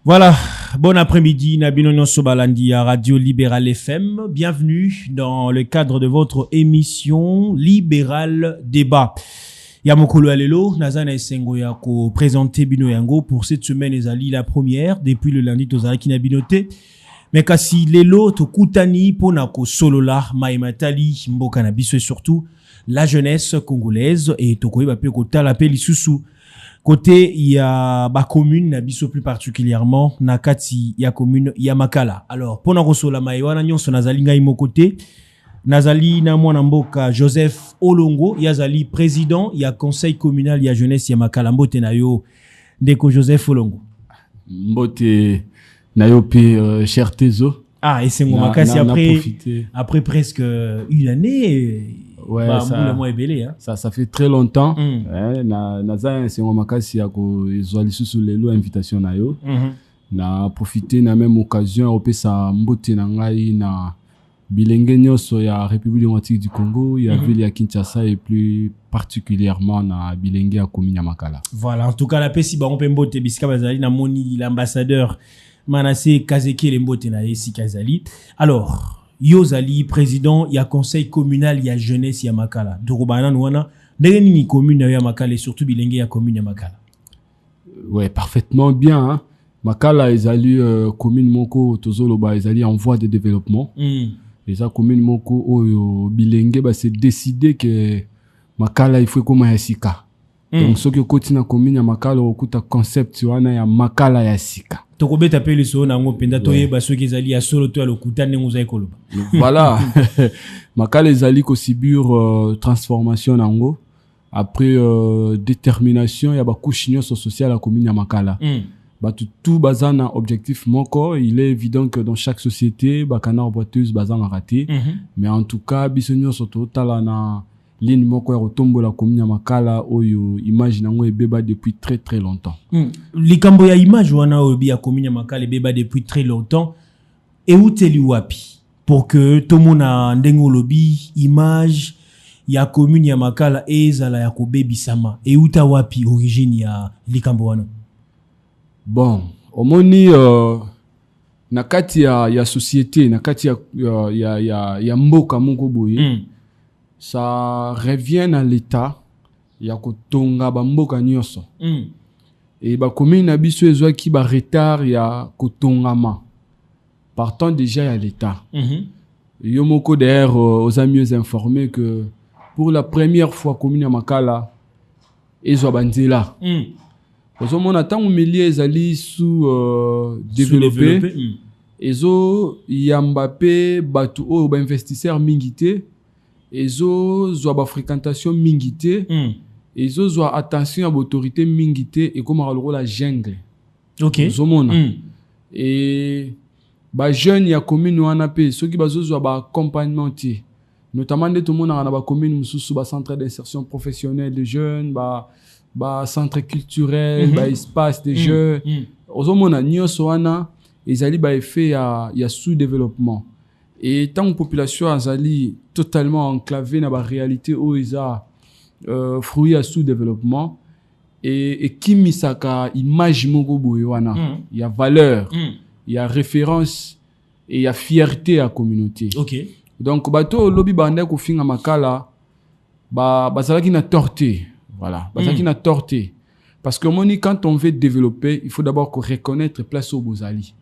Voilà, bon après-midi, Nabino Sobalandi à Radio Libéral FM. Bienvenue dans le cadre de votre émission Libéral Débat. Yamokolo Alelo, Nazana Esengo Yako présenté Bino Yango pour cette semaine ezali la première depuis le lundi tozalaki na binote. Mais kasi lelo to kutani pona ko solola maimatali mboka na biso et surtout la jeunesse congolaise et tokoyi ba pe ko tala pe lisusu. Côté, il y a ba commune na biso plus particulièrement na kati ya commune ya Makala. Alors, pona kosola maiwana nyonso nazali ngai mo côté nazali na mwana mboka Joseph Olongo, yazali président ya conseil communal ya jeunesse ya Makala. Mbote na yo ndeko Joseph Olongo. Mbote na yo pe cher Tezo. Ah, et c'est mon makasi après presque une année. Ouais, bah, ça fait très longtemps. Naza c'est mon makasi ya ko ezwali susu lelo invitation na yo. Na profiter na même occasion opesa mbote na ngai na bilenge nyonso ya République démocratique du Congo, ya ville ya Kinshasa et plus particulièrement na bilenge ya commune ya Makala. Voilà, en tout cas la pesi ba mpe mbote bisika bazali na moni l'ambassadeur Manassé Kazeke Lembote na Esi Kazali. Alors, Yozali, président, il y a conseil communal, il y a jeunesse, il y a Makala. Dorobana Nouana, ndenge ni commune ya Makala et surtout bilenge ya commune ya Makala. Ouais, parfaitement bien. Hein? Makala ezali commune moko tozoloba ezali en voie de développement. Et ça commune moko oyo bilenge ba c'est décidé que Makala il faut comme ya sika. Donc ce que continue commune ya Makala okuta concept wana ya Makala ya sika. Tokobeta pe le so na ngopenda toyeba so ki ezali ya solo to alokuta ndengo za ekoloba. Voilà. Makala ezali ko sibur transformation nango après détermination ya ba couche nyonso sociale ya commune ya Makala. Tout bazana objectif moko, il est évident que dans chaque société ba canard boiteuse bazana raté. Mais en tout cas bisonyo soto tala na ligne moko ya rotombo la commune ya Makala oyo image nango ebeba depuis très très longtemps. Likambo ya image wana obi ya commune ya Makala ebeba depuis très longtemps et uteli wapi pour que tout le monde a ndengo lobi image ya commune ya Makala ezala ya kobebisama et uta wapi origine ya likambo wana. Bon, omoni na kati ya société na kati ya mboka moko boye. Ça revient à l'état ya kotonga ba mboka nyonso. Et ba commune na biso ezwaki ba retard ya kotongama. Partant déjà à l'état. Yo moko d'ailleurs aux mieux informés que pour la première fois commune ya Makala ezwa banzela. Ozo mona tango milieu ezali sous développé. Ezo yambape batu o ba investisseur mingité. Ezo zwa ba fréquentation mingité. Ezo zwa attention à l'autorité mingité et comme le rôle la jungle. OK. Ozo mona. Et ba jeune ya commune wana pe ceux qui bazo zwa ba accompagnement ti. Notamment de tout le monde na ba commune mususu ba centre d'insertion professionnelle de jeunes ba centre culturel, ba espace de jeux. Ozomona nyonso wana ezali ba effet ya sous-développement. Et tant que population azali totalement enclavée na ba réalité où isa fruit à sous-développement et qui misaka image moko boye wana, il y a valeur, il y a référence et il y a fierté à communauté. OK. Donc bato lobi bande ko finga Makala bazalaki na torté. Voilà, qui n'a torté. Parce que quand on veut développer, il faut d'abord reconnaître place au Bozali.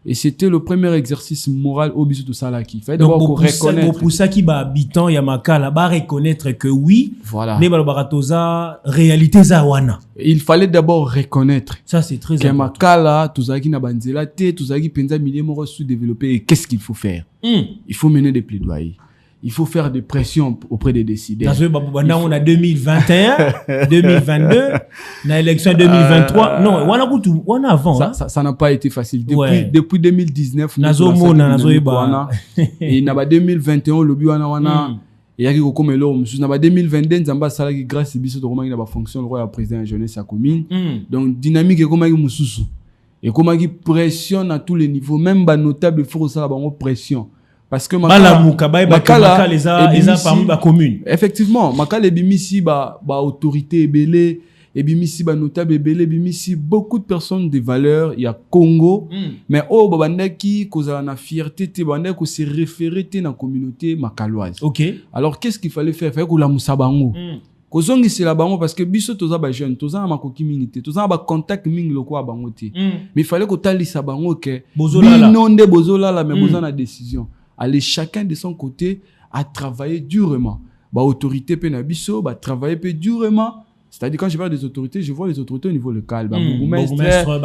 Et c'était le premier exercice moral au bisu de Salaki. Il fallait d'abord reconnaître. Pour ça qui va habitant ya Makala, ba reconnaître que oui, voilà. Les balbaratoza réalité za wana. Il fallait d'abord reconnaître. Ça c'est très important. Makala, tozaki na banzela te, tozaki penza milieu moko sous-développé. Et qu'est-ce qu'il faut faire? Il faut mener des plaidoyers. Il faut faire des pressions auprès des décideurs. On a 2021, 2022, na élection 2023. Non, on a avant. Ça n'a pas été facile. Depuis 2019, et na 2021 le wana et yaki ko comme lo mususu na 2022 nzamba salaki grâce biso to komaki na ba fonction le roi président jeunesse ya commune. Donc dynamique e komaki mususu. Et komaki pression à tous les niveaux, même ba notable faut ça ba pression. Parce que Makala les a parmi la commune. Effectivement, Makala ebimisi ba autorité belé et bimisi ba notable belé bimisi beaucoup de personnes de valeur, il y a Congo, mais oh babandaki kozala na fierté te babandaki ko se référer te na communauté makaloise. OK. Alors qu'est-ce qu'il fallait faire? Fallait ko la musabango. Kozongi c'est la bango parce que biso toza ba jeune, toza na makoki mingi te, toza na ba contact mingi loko a bango te. Mais il fallait ko talisa bango ke binonde bozolala mais boza na décision. Allez chacun de son côté à travailler durement. Bah autorité pe na biso, bah travailler pe durement. C'est-à-dire quand je parle des autorités, je vois les autorités au niveau local. Bah bourgmestre,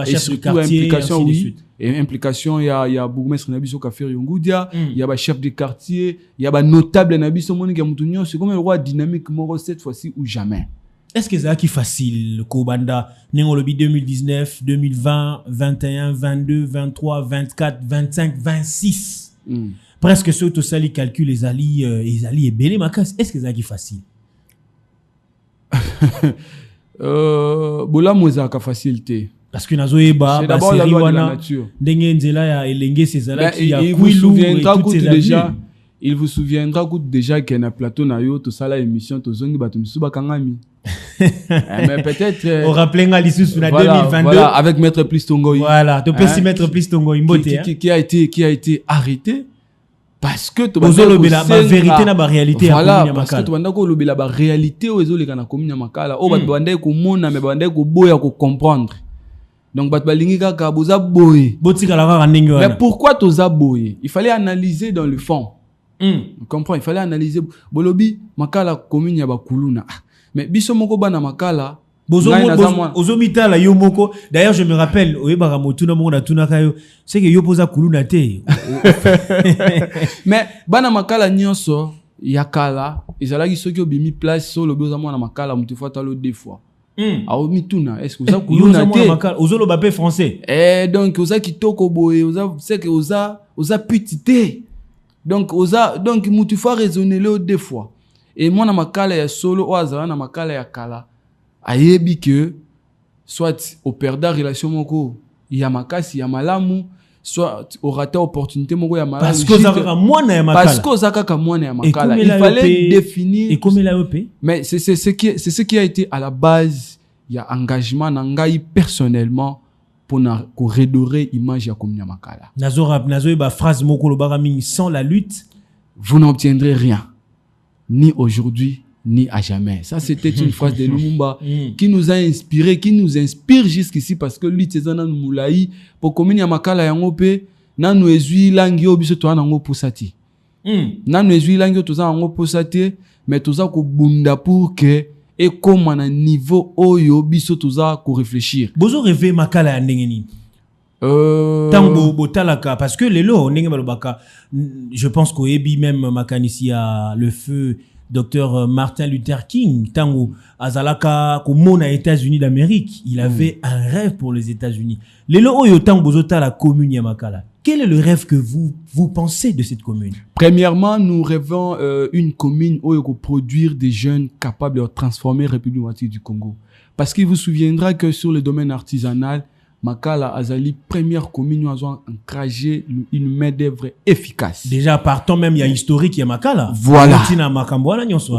et surtout implication oui. Et implication il y a bourgmestre na biso Kafir Yongoudia, il y a bah chef de quartier, il y a bah notable na biso moni gamutunyo, c'est comme le roi dynamique moro cette fois-ci ou jamais. Est-ce que c'est qui facile Kobanda Nengolobi 2019, 2020, 21, 22, 23, 24, 25, 26. Presque ceux tout ça les calculs les alliés et belé makas. Est-ce que c'est qui facile? Bola moza ka facilité parce que nazoeba c'est d'abord la loi de la nature. Ndenge nzela ya elenge sezala qui a Kwilu et toutes ces déjà il vous souviendra que déjà qu'il y a un plateau na yo to sala émission to zongi bato misu bakangami. Mais peut-être on rappelle nga lisusu na 2022 voilà avec maître Plistongoy. Voilà, to peut si maître Plistongoy mbote qui a été arrêté parce que tu vas la vérité na ba réalité voilà parce que tu vas ndako lobela ba réalité o ezoleka na commune ya Makala o bato bandai ko mona mais bandai ko boya ko comprendre donc bato balingi kaka boza boye botika la kaka ndenge wana. Mais pourquoi toza boye? Il fallait analyser dans le fond. Tu comprends? Il fallait analyser bolobi Makala commune ya bakuluna mais biso moko bana Makala Ozomita la yomoko. D'ailleurs, je me rappelle, oyebaka motuna mo na tuna kayo, c'est que yo posa kuluna te. Mais bana Makala nyonso yakala, ezalaki soki obimi place so lobi oza mwana Makala mutu fois talo deux fois. Awo mituna, est-ce que oza kuluna te? Ozolo bapé français. Donc oza kitoko boye, oza c'est que oza petite. Donc mutu fois raisonner le deux fois. Et mwana Makala ya solo oza na Makala ya kala. Ayebi que soit au perdre relation moko ya makasi ya malamu soit au rater opportunité moko ya malamu parce que ozaka mwana ya Makala parce que ozaka mwana ya Makala il fallait définir et comme la OP mais c'est ce qui a été à la base il y a engagement na ngai personnellement pour redorer image ya commune ya Makala nazo ba phrase moko lobaka mingi sans la lutte vous n'obtiendrez rien ni aujourd'hui ni à jamais. Ça, c'était une phrase de Lumumba qui nous a inspiré, qui nous inspire jusqu'ici parce que lui, c'est un moulaï pour commune ya Makala yango pe na nous ezui langio biso to nango posati. Na nous ezui langio to za nango posati mais to za ko bunda pour que et comme à niveau oyo biso to za ko réfléchir. Bozo rêver Makala ya ndenge ni. Tango botalaka parce que lelo ndenge balobaka je pense qu'au ebi même makanisi a le feu Dr Martin Luther King, tango azalaka komona États-Unis d'Amérique, il avait un rêve pour les États-Unis. Lelo oyo tango bozota la commune ya Makala. Quel est le rêve que vous pensez de cette commune? Premièrement, nous rêvons une commune où il faut produire des jeunes capables de transformer la République démocratique du Congo. Parce qu'il vous souviendra que sur le domaine artisanal, Makala azali première commune où ils ont encouragé une main-d'œuvre efficace. Déjà partant même il y a historique il y a Makala. Voilà.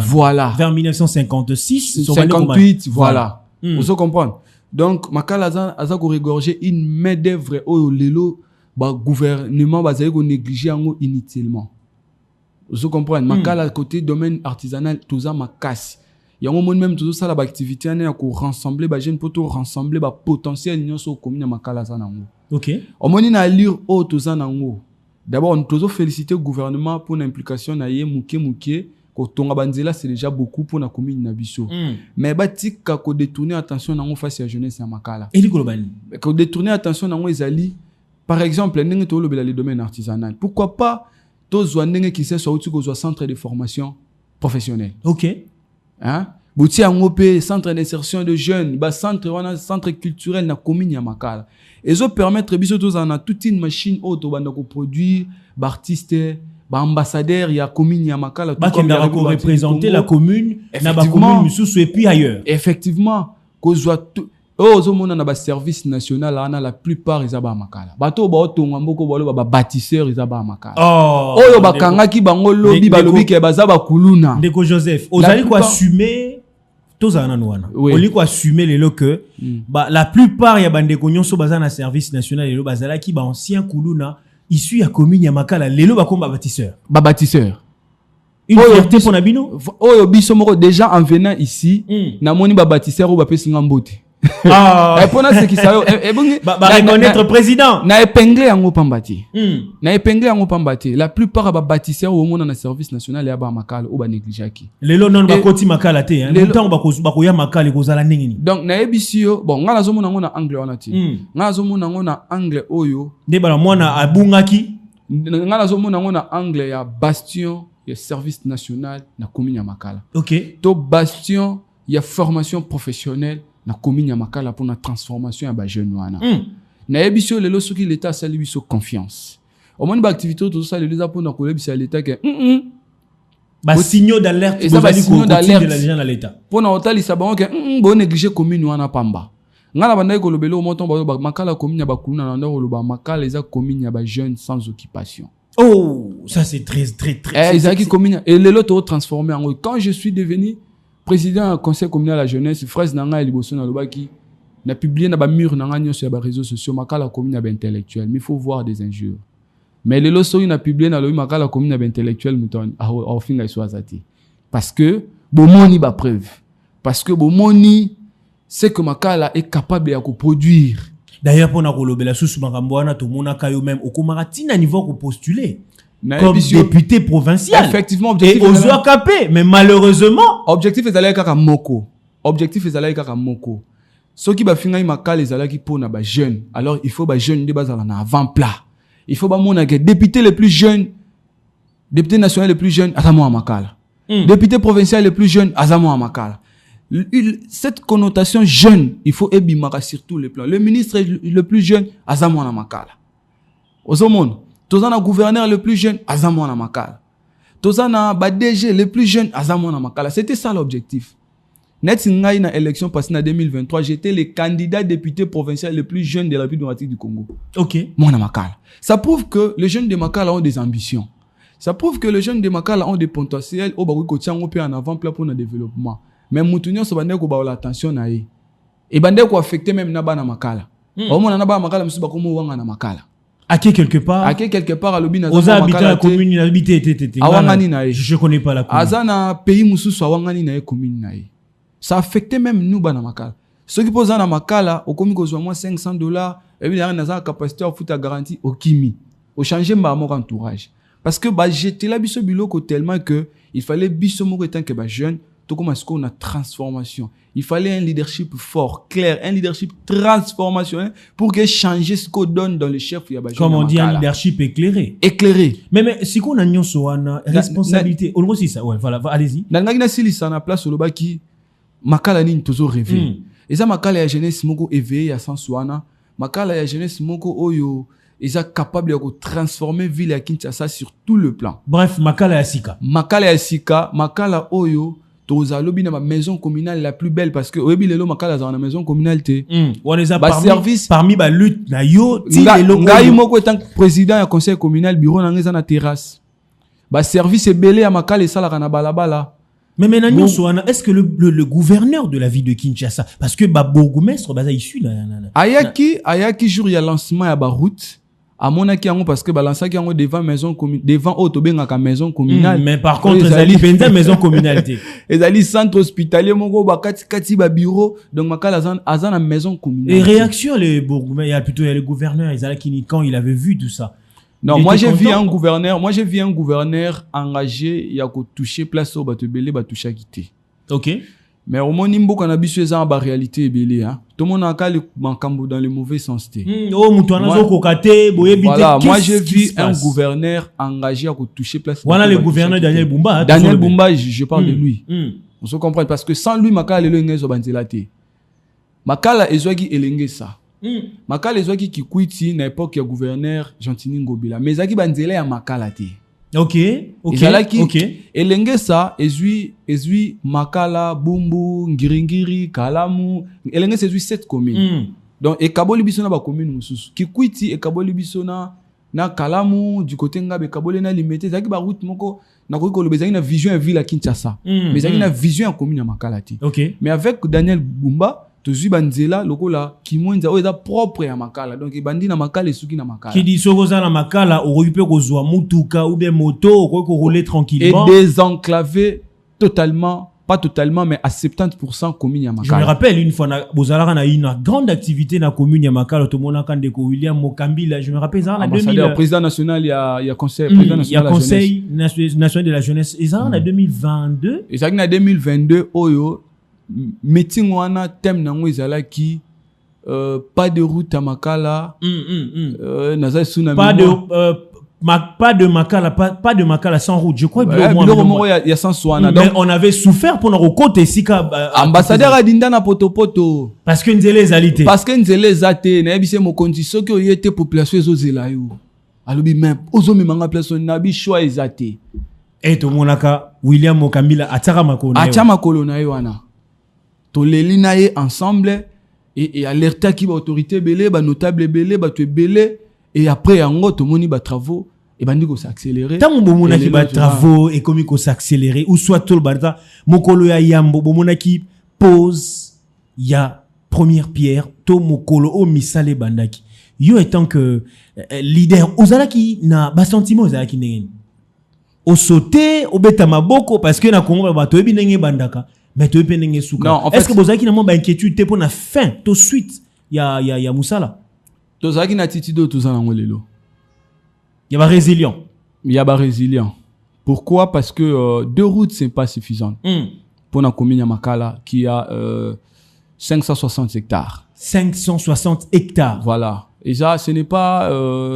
Voilà. Vers 1956, 58, voilà. Vous comprenez? Donc Makala a regorgé une main-d'œuvre au lelo ba gouvernement ba zali ko négliger ngo inutilement. Vous comprenez? Makala côté domaine artisanal toza makasi. Il y a un moment même tout ça la activité on ko rassembler ba jeune pour tout rassembler ba potentiel union sur commune ya Makala za nango. OK. Au moment na allure au to za nango. D'abord on doit féliciter le gouvernement pour l'implication na ye muke ko tonga banzela c'est déjà beaucoup pour la commune na biso. Mais batika ko détourner attention nango face à jeunesse ya Makala. Et globally. Ko détourner attention nango ezali par exemple ndenge to lobela le domaine artisanal. Pourquoi pas to zo ndenge qui sait soit ko zo centre de formation professionnelle. OK. Hein? Bouti angopé centre d'insertion de jeunes, ba centre culturel na commune ya Makala. Et zo permettre biso to na toute une machine auto banda ko produire ba artiste, ba ambassadeur ya commune ya Makala tout comme la représenter la commune na ba commune mususu et puis ailleurs. Effectivement, ko zo zo mona na ba service national ana la plupart izaba Makala. Bato ba otonga mboko balo ba bâtisseur izaba Makala. Oyo bakangaki bango lobi balobi ke bazaba kuluna. Ndeko Joseph, ozali ko assumer tozana noana Oui. oliko assumer lelo que la plupart ya bande konyonso bazana service national lelo bazala ki ba ancien kuluna issu ya commune ya Makala lelo ba komba bâtisseur une fierté pour Nabino oyo biso moko déjà en venant ici namoni ba bâtisseur ou ba pesinga mbote Epona c'est qui ça reconnaître président na épinglé yango pambati na épinglé yango pambati la plupart ba bâtisseurs au monde na service national ya ba Makala ou ba négligaki lelo non ba koti Makala te hein longtemps ba ko ya Makala ko zala ndengini donc na ebisio bon nga nazo mona ngo na angle wana ti nga nazo mona ngo na angle oyo nde bala mwana abungaki nga nazo mona ngo na angle ya bastion ya service national na commune ya Makala OK to bastion ya formation professionnelle na commune ya Makala pour la transformation ya ba jeune wana na ebisio lelo soki l'état sali biso confiance au moins ba activité to ça les pour na ko lebisa l'état que ba signaux d'alerte ba signaux d'alerte de la gens à l'état pour na hôtel sabon que bo négliger commune wana pamba ngana banda ko lobelo moton ba Makala commune ya ba kuluna na ndo lo ba Makala eza commune ya ba jeunes sans occupation. Oh, ça c'est très Isaki commune et lelo to transformer en quand je suis devenu président du conseil communal de la jeunesse fraise nanga liboso na lobaki na publié na ba mur nanga nyo sur ba réseaux sociaux Makala commune ya ba intellectuel mais il faut voir des injures mais lelo so na publié na lo Makala commune ya ba intellectuel muton au fin ga swazati parce que bomoni ba preuve parce que bomoni c'est que Makala est capable de produire. D'ailleurs pour na kolobela susu makambo wana to monaka yo même okomaka tina niveau ko postuler comme député provincial effectivement objectif et aux capé mais malheureusement objectif ezalaki kaka moko soki ba finga Makala ezalaki pona ba jeune alors il faut ba jeune de bazala na avant plat il faut ba mona que député le plus jeune député national le plus jeune azamo à Makala député provincial le plus jeune azamo à Makala. Cette connotation jeune, il faut ebimaka sur tous les plans. Le ministre le plus jeune, azamo na Makala. Ozomon, tozana gouverneur le plus jeune, azamo na Makala. Tozana ba DG le plus jeune, azamo na Makala. C'était ça l'objectif. Net ngai na élection passée en 2023, j'étais le candidat député provincial le plus jeune de la République démocratique du Congo. OK. Moi na Makala. Ça prouve que les jeunes de Makala ont des ambitions. Ça prouve que les jeunes de Makala ont des potentiels au bakoui ko tiango pe en avant-plan pour le développement. Mais mutunyo so bande ko ba l'attention na ye et bande ko affecter même na bana Makala au moins na ba Makala musu ba ko mo wanga na Makala aké quelque part à lobi na aux habitants la commune na habité awangani na ye je connais pas la commune azana pays musu so awangani na ye commune na ye ça affectait même nous bana Makala ceux qui posent na Makala au komi ko zo moins $500 et bien na za capacité à foutre garantie au kimi au changer ma mon entourage parce que ba j'étais là biso biloko tellement que il fallait biso mo étant que ba jeune tout comme est-ce qu'on a transformation. Il fallait un leadership fort, clair, un leadership transformationnel pour que changer ce qu'on donne dans le chef. Comme on dit, un leadership éclairé. Éclairé. Mais si qu'on a une responsabilité, on aussi ça. Ouais, voilà, allez-y. Dans la si ça na place au baki, Makala ni toujours rêvé. Et ça Makala ya jeunesse moko éveillé à sens wana, Makala ya jeunesse moko oyo ils sont capables de transformer ville à Kinshasa sur tout le plan. Bref, Makala ya sika. Makala oyo toza lobi na ma maison communale la plus belle parce que oyebi lelo Makala za na maison communale te on les a parmi ba lutte na yo ti lelo ngai moko étant président du conseil communal bureau na ngeza na terrasse ba service ebele ya Makala esala na balabala mais maintenant est-ce que le gouverneur de la ville de Kinshasa parce que ba bourgmestre baza issu là ayaki jour ya lancement ya ba route à mon avis parce que balança qui devant maison commune devant autobenga maison communale mais par contre ezali penza maison communalité ezali centre hospitalier moko ba kati ba bureau donc Makala azana maison communale et réaction les bourgmestres il y a plutôt le gouverneur ezali quand il avait vu tout ça non moi j'ai vu un gouverneur engagé ya ko toucher place au batebele ba toucher quitté OK mais au moins nimbo kana biso eza ba réalité ebele hein tout le monde a calé mankambo dans le mauvais sens té oh mutwana zo kokate boyebi té voilà moi j'ai vu un gouverneur engagé à toucher place voilà le gouverneur Daniel Bumba je parle de lui on se comprend parce que sans lui Makala le ngezo banzela té Makala ezwaki elenge ça Makala ezwaki ki kwiti na époque ya gouverneur Gentini Ngobila mais zaki banzela ya Makala té OK. Elenge ça ezui Makala, Bumbu, Ngiringiri, Kalamu, elenge ezui 7 communes. Donc ekaboli biso na ba commune mususu. Kikwiti ekaboli biso na na Kalamu du côté ngabe Kabole na limité zaki ba route moko na ko le bezaki na vision ya ville à Kinshasa mais zaki na vision ya commune ya Makala ti. Mais avec Daniel Bumba tozui banzela lokola kimwenza oyo eza propre ya Makala donc ebandi na Makala esuki na Makala qui dit sokoza na Makala okoki kozwa mutuka ou bien moto okoki rouler tranquillement et désenclavé totalement, pas totalement mais à 70% commune ya Makala. Je me rappelle une fois bozalaka na une grande activité na commune ya Makala to mona kandeko William Mokambila, je me rappelle ça en 2000 président national il y a conseil président national il y a conseil national de la jeunesse et ça en 2022 et ça en 2022 oyo meeting wana thème nango ezalaki pas de route à Makala naza suna pas de Makala sans route je crois il y a sans wana donc on avait souffert pour notre côté sika ambassadeur adinda na potopoto parce que nzele ezalité parce que nzele ezate na yebise mokonzi soki oyete population ezozela yo alobi même ozomemanga place na bi choix ezate et to monaka William Mokambila ataka makolo na yo wana toleli na ye ensemble et alerta ki ba autorité belé ba notable belé ba tu belé et après yango to moni ba travaux et bandi ko s'accélérer tant bomona ki ba travaux et comme ko s'accélérer ou soit tout bata mokolo ya yambo bomona ki pose ya première pierre to mokolo o misale bandaki yo étant que leader ozalaki na ba sentiment ozalaki ndenge o sauter o beta maboko parce que na Congo ba to ebi ndenge bandaka mais tu peux n'engue souka. Non, en fait, est-ce que vous avez une inquiétude pour la fin, tout de suite, il y a Moussala. Tu as une attitude tout ça dans le lot. Il y a résilient. Il y a résilient. Pourquoi? Parce que 2 routes c'est pas suffisant. Pour la commune de Makala qui a 560 hectares. 560 hectares. Voilà. Et ça, ce n'est pas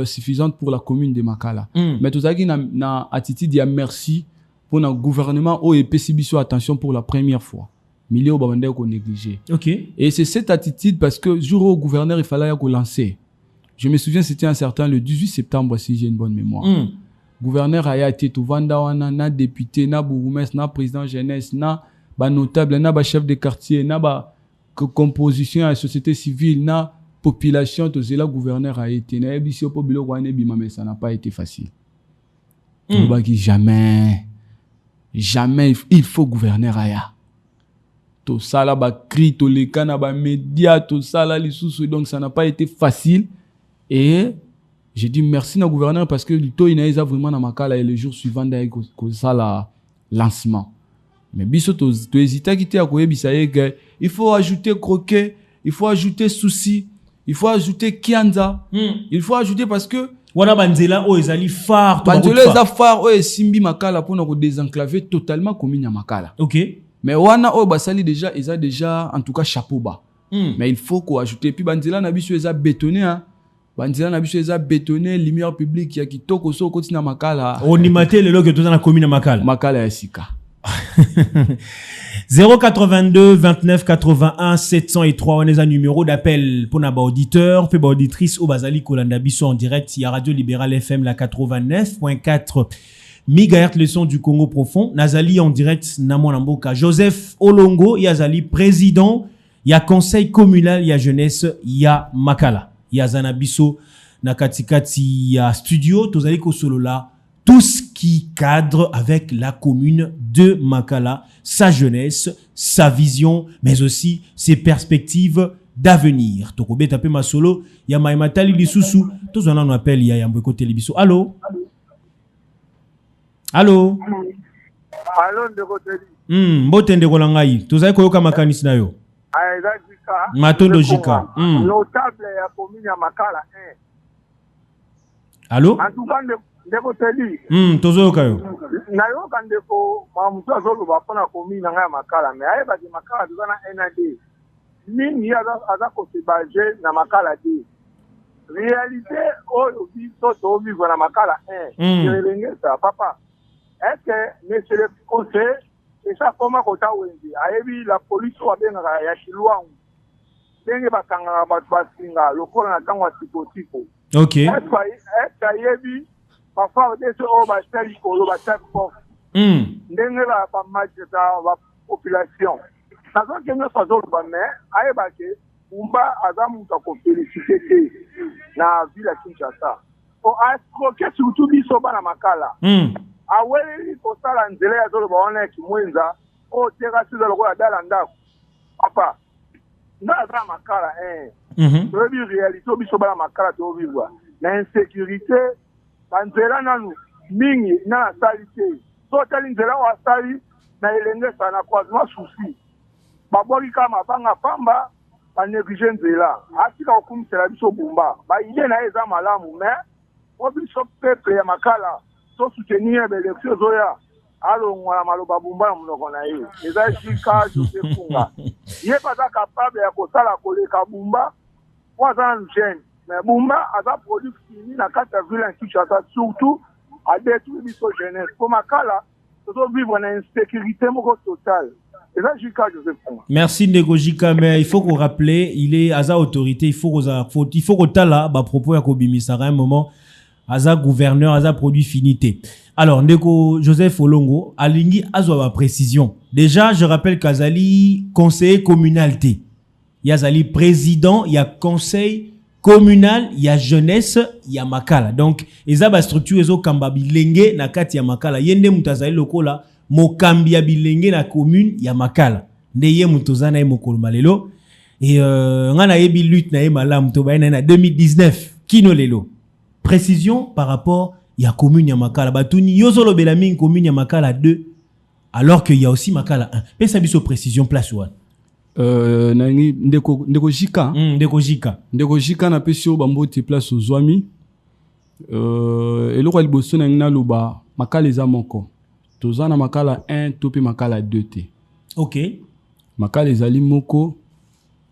suffisant pour la commune de Makala. Mais tu as une attitude de merci. Pour le gouvernement, oh, et PCBSO, attention pour la première fois. Milieu Babandé qu'on négligé. Et c'est cette attitude parce que jour au gouverneur, il fallait qu'on lancer. Je me souviens, c'était un certain le 18 septembre, si j'ai une bonne mémoire. Gouverneur a été tout vendawana, na député, na bourgmestre, na président jeunesse, na notable, na chef de quartier, na composition à la société civile, na population, tout cela, gouverneur a été. Na ebisi au bilo mais ça n'a pas été facile. Jamais il faut gouverner aya. Tout ça là ba cri to les kana ba média tout ça là les sous donc ça n'a pas été facile et j'ai dit merci na gouverneur parce que le taux il a vraiment na Makala et le jour suivant d'ailleurs que ça la lancement mais biso to hésiter quitter à koye bisaye que il faut ajouter croquet il faut ajouter souci il faut ajouter kianza il faut ajouter parce que wana banzela o ezali phare banzela eza phare o esimbi Makala pour nous désenclaver totalement commune ya Makala. Mais wana o basali déjà ils a déjà en tout cas chapeau bas. Mais il faut qu'on ajouter puis banzela na biso eza bétonné hein. Banzela na biso eza bétonné lumière publique ya kitoko so koti na Makala. On imate le logo to na commune ya Makala. Makala ya sika. 082 29 81 703 on est un numéro d'appel pour nos auditeurs pour auditrices au Bazali Kolanda Bisso en direct il y a Radio Libérale FM la 89.4 MHz le son du Congo profond Nazali en direct Namon Mboka Joseph Olongo Yazali président il y a conseil communal il y a jeunesse il y a Makala il y a Zanabiso na katikati il y a studio tozali ko solo là tout ce qui cadre avec la commune de Makala, sa jeunesse, sa vision, mais aussi ses perspectives d'avenir. Tokobe tapé ma solo, ya maimatali lisusu, tous on en appelle ya yambeko télébiso. Allô? Allô? Allô ndeko teli. Mbote ndeko langai. Tozai koyoka makanisi na yo. Aeza jika. Matondo jika. Notable ya commune ya Makala 1. Allô? Antubande ndeko teli. Tozoyoka yo. Na yo kandeko mamutu azoloba pona commune nga ya Makala mais ayeba ki Makala tozana NAD. Nini aza ko se baser na Makala D. Réalité oyo biso to vivre na Makala 1. Jelengesa papa. Est-ce que monsieur le conseil et ça comment kota wenzi ayebi la police wa benga ya Kilwangu. Ndenge bakanga batu basinga lokola na tango tikotiko. OK. Est-ce ayebi parfois des o ba tali ko lo ba tali ko. Ndenge ba majeta ba population. Ça veut que nous faisons le mais ayeba ke umba azamu ta ko féliciter na ville ya Kinshasa. astroke surtout biso bana makala aweleli kosala nzela ya zolo baona kimwenza oteka siza lokola dala ndako papa ndaza makala toyebi réalité biso bana makala tovivwa na insécurité banzela nanu mingi na asali te sotali nzela wasali na elenge sana croisement souci baboki kama mabanga pamba banéglige nzela atika okumisela biso bumba baide na ye eza malamu mais o biso peuple ya makala so soutenir baélection zoya alongwala maloba bumba na monoko na ye eza jika Joseph Funga ye baza capable ya kosala koleka bumba po aza na jeune mais bumba aza produit fini na kati ya ville ya Kinshasa surtout adétruire biso jeunesse po makala tozovivre na insécurité moko totale. Merci Ndeko Jika, mais il faut qu'on rappelle, il est à sa autorité, il faut qu'on tala, bah propos à Kobimisa à un moment, à sa gouverneur, à sa produit finité. Alors Ndeko Joseph Olongo, alingi azwa précision. Déjà, je rappelle qu'Azali conseiller communalité, il y a Azali président, il y a conseil communal, il y a jeunesse, il y a makala. Donc, ezaba structure ezo kambabi lenge na kati ya makala. Yende mutazali lokola mokambi ya bilenge na commune ya makala ndeye mutozana ye mokolo malelo et ngana yebi lutte na ye malamu to bayina na 2019 kino lelo précision par rapport ya commune ya makala batuni yozolo belami commune ya makala 2 alors qu'il y a aussi makala 1 pesa biso précision place one nangi ndeko Jika ndeko Jika na pesio bambote place ozwami eloko liboso na ngina loba makala eza moko tozana makala 1 topi makala 2 te. OK. Makala ezali moko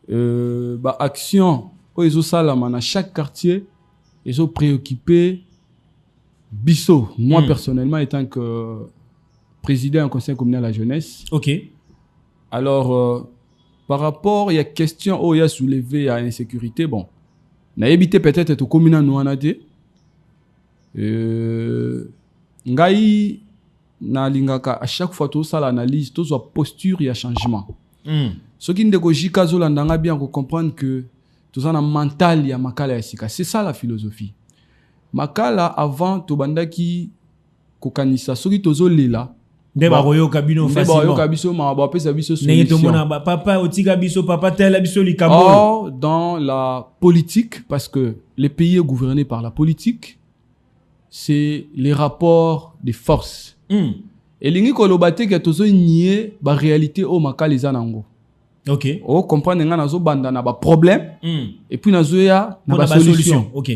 ba action o ezo salama na chaque quartier ezo préoccupé biso moi personnellement étant que président du conseil communal à la jeunesse. OK. Alors par rapport il y a question o ya soulevé à insécurité bon na évité peut-être to commune no anade ngai na lingaka à chaque fois tout ça l'analyse tout soit posture y a changement ce qui ndeko Jika zolanda nga bien comprendre que tout ça na mental ya makala ya sika c'est ça la philosophie makala avant to bandaki kokanisa soki tozolela ndeba koyoka bino facilement ndeba koyoka biso ma ba pesa biso solution ne tomona papa otika biso papa tela biso likambo dans la politique parce que les pays est gouverné par la politique c'est les rapports des forces. Et lingi koloba te ke tozo nier ba réalité o makala eza nango. OK. O comprendre nga nazo banda na ba problème et puis nazo ya na ba solution. OK.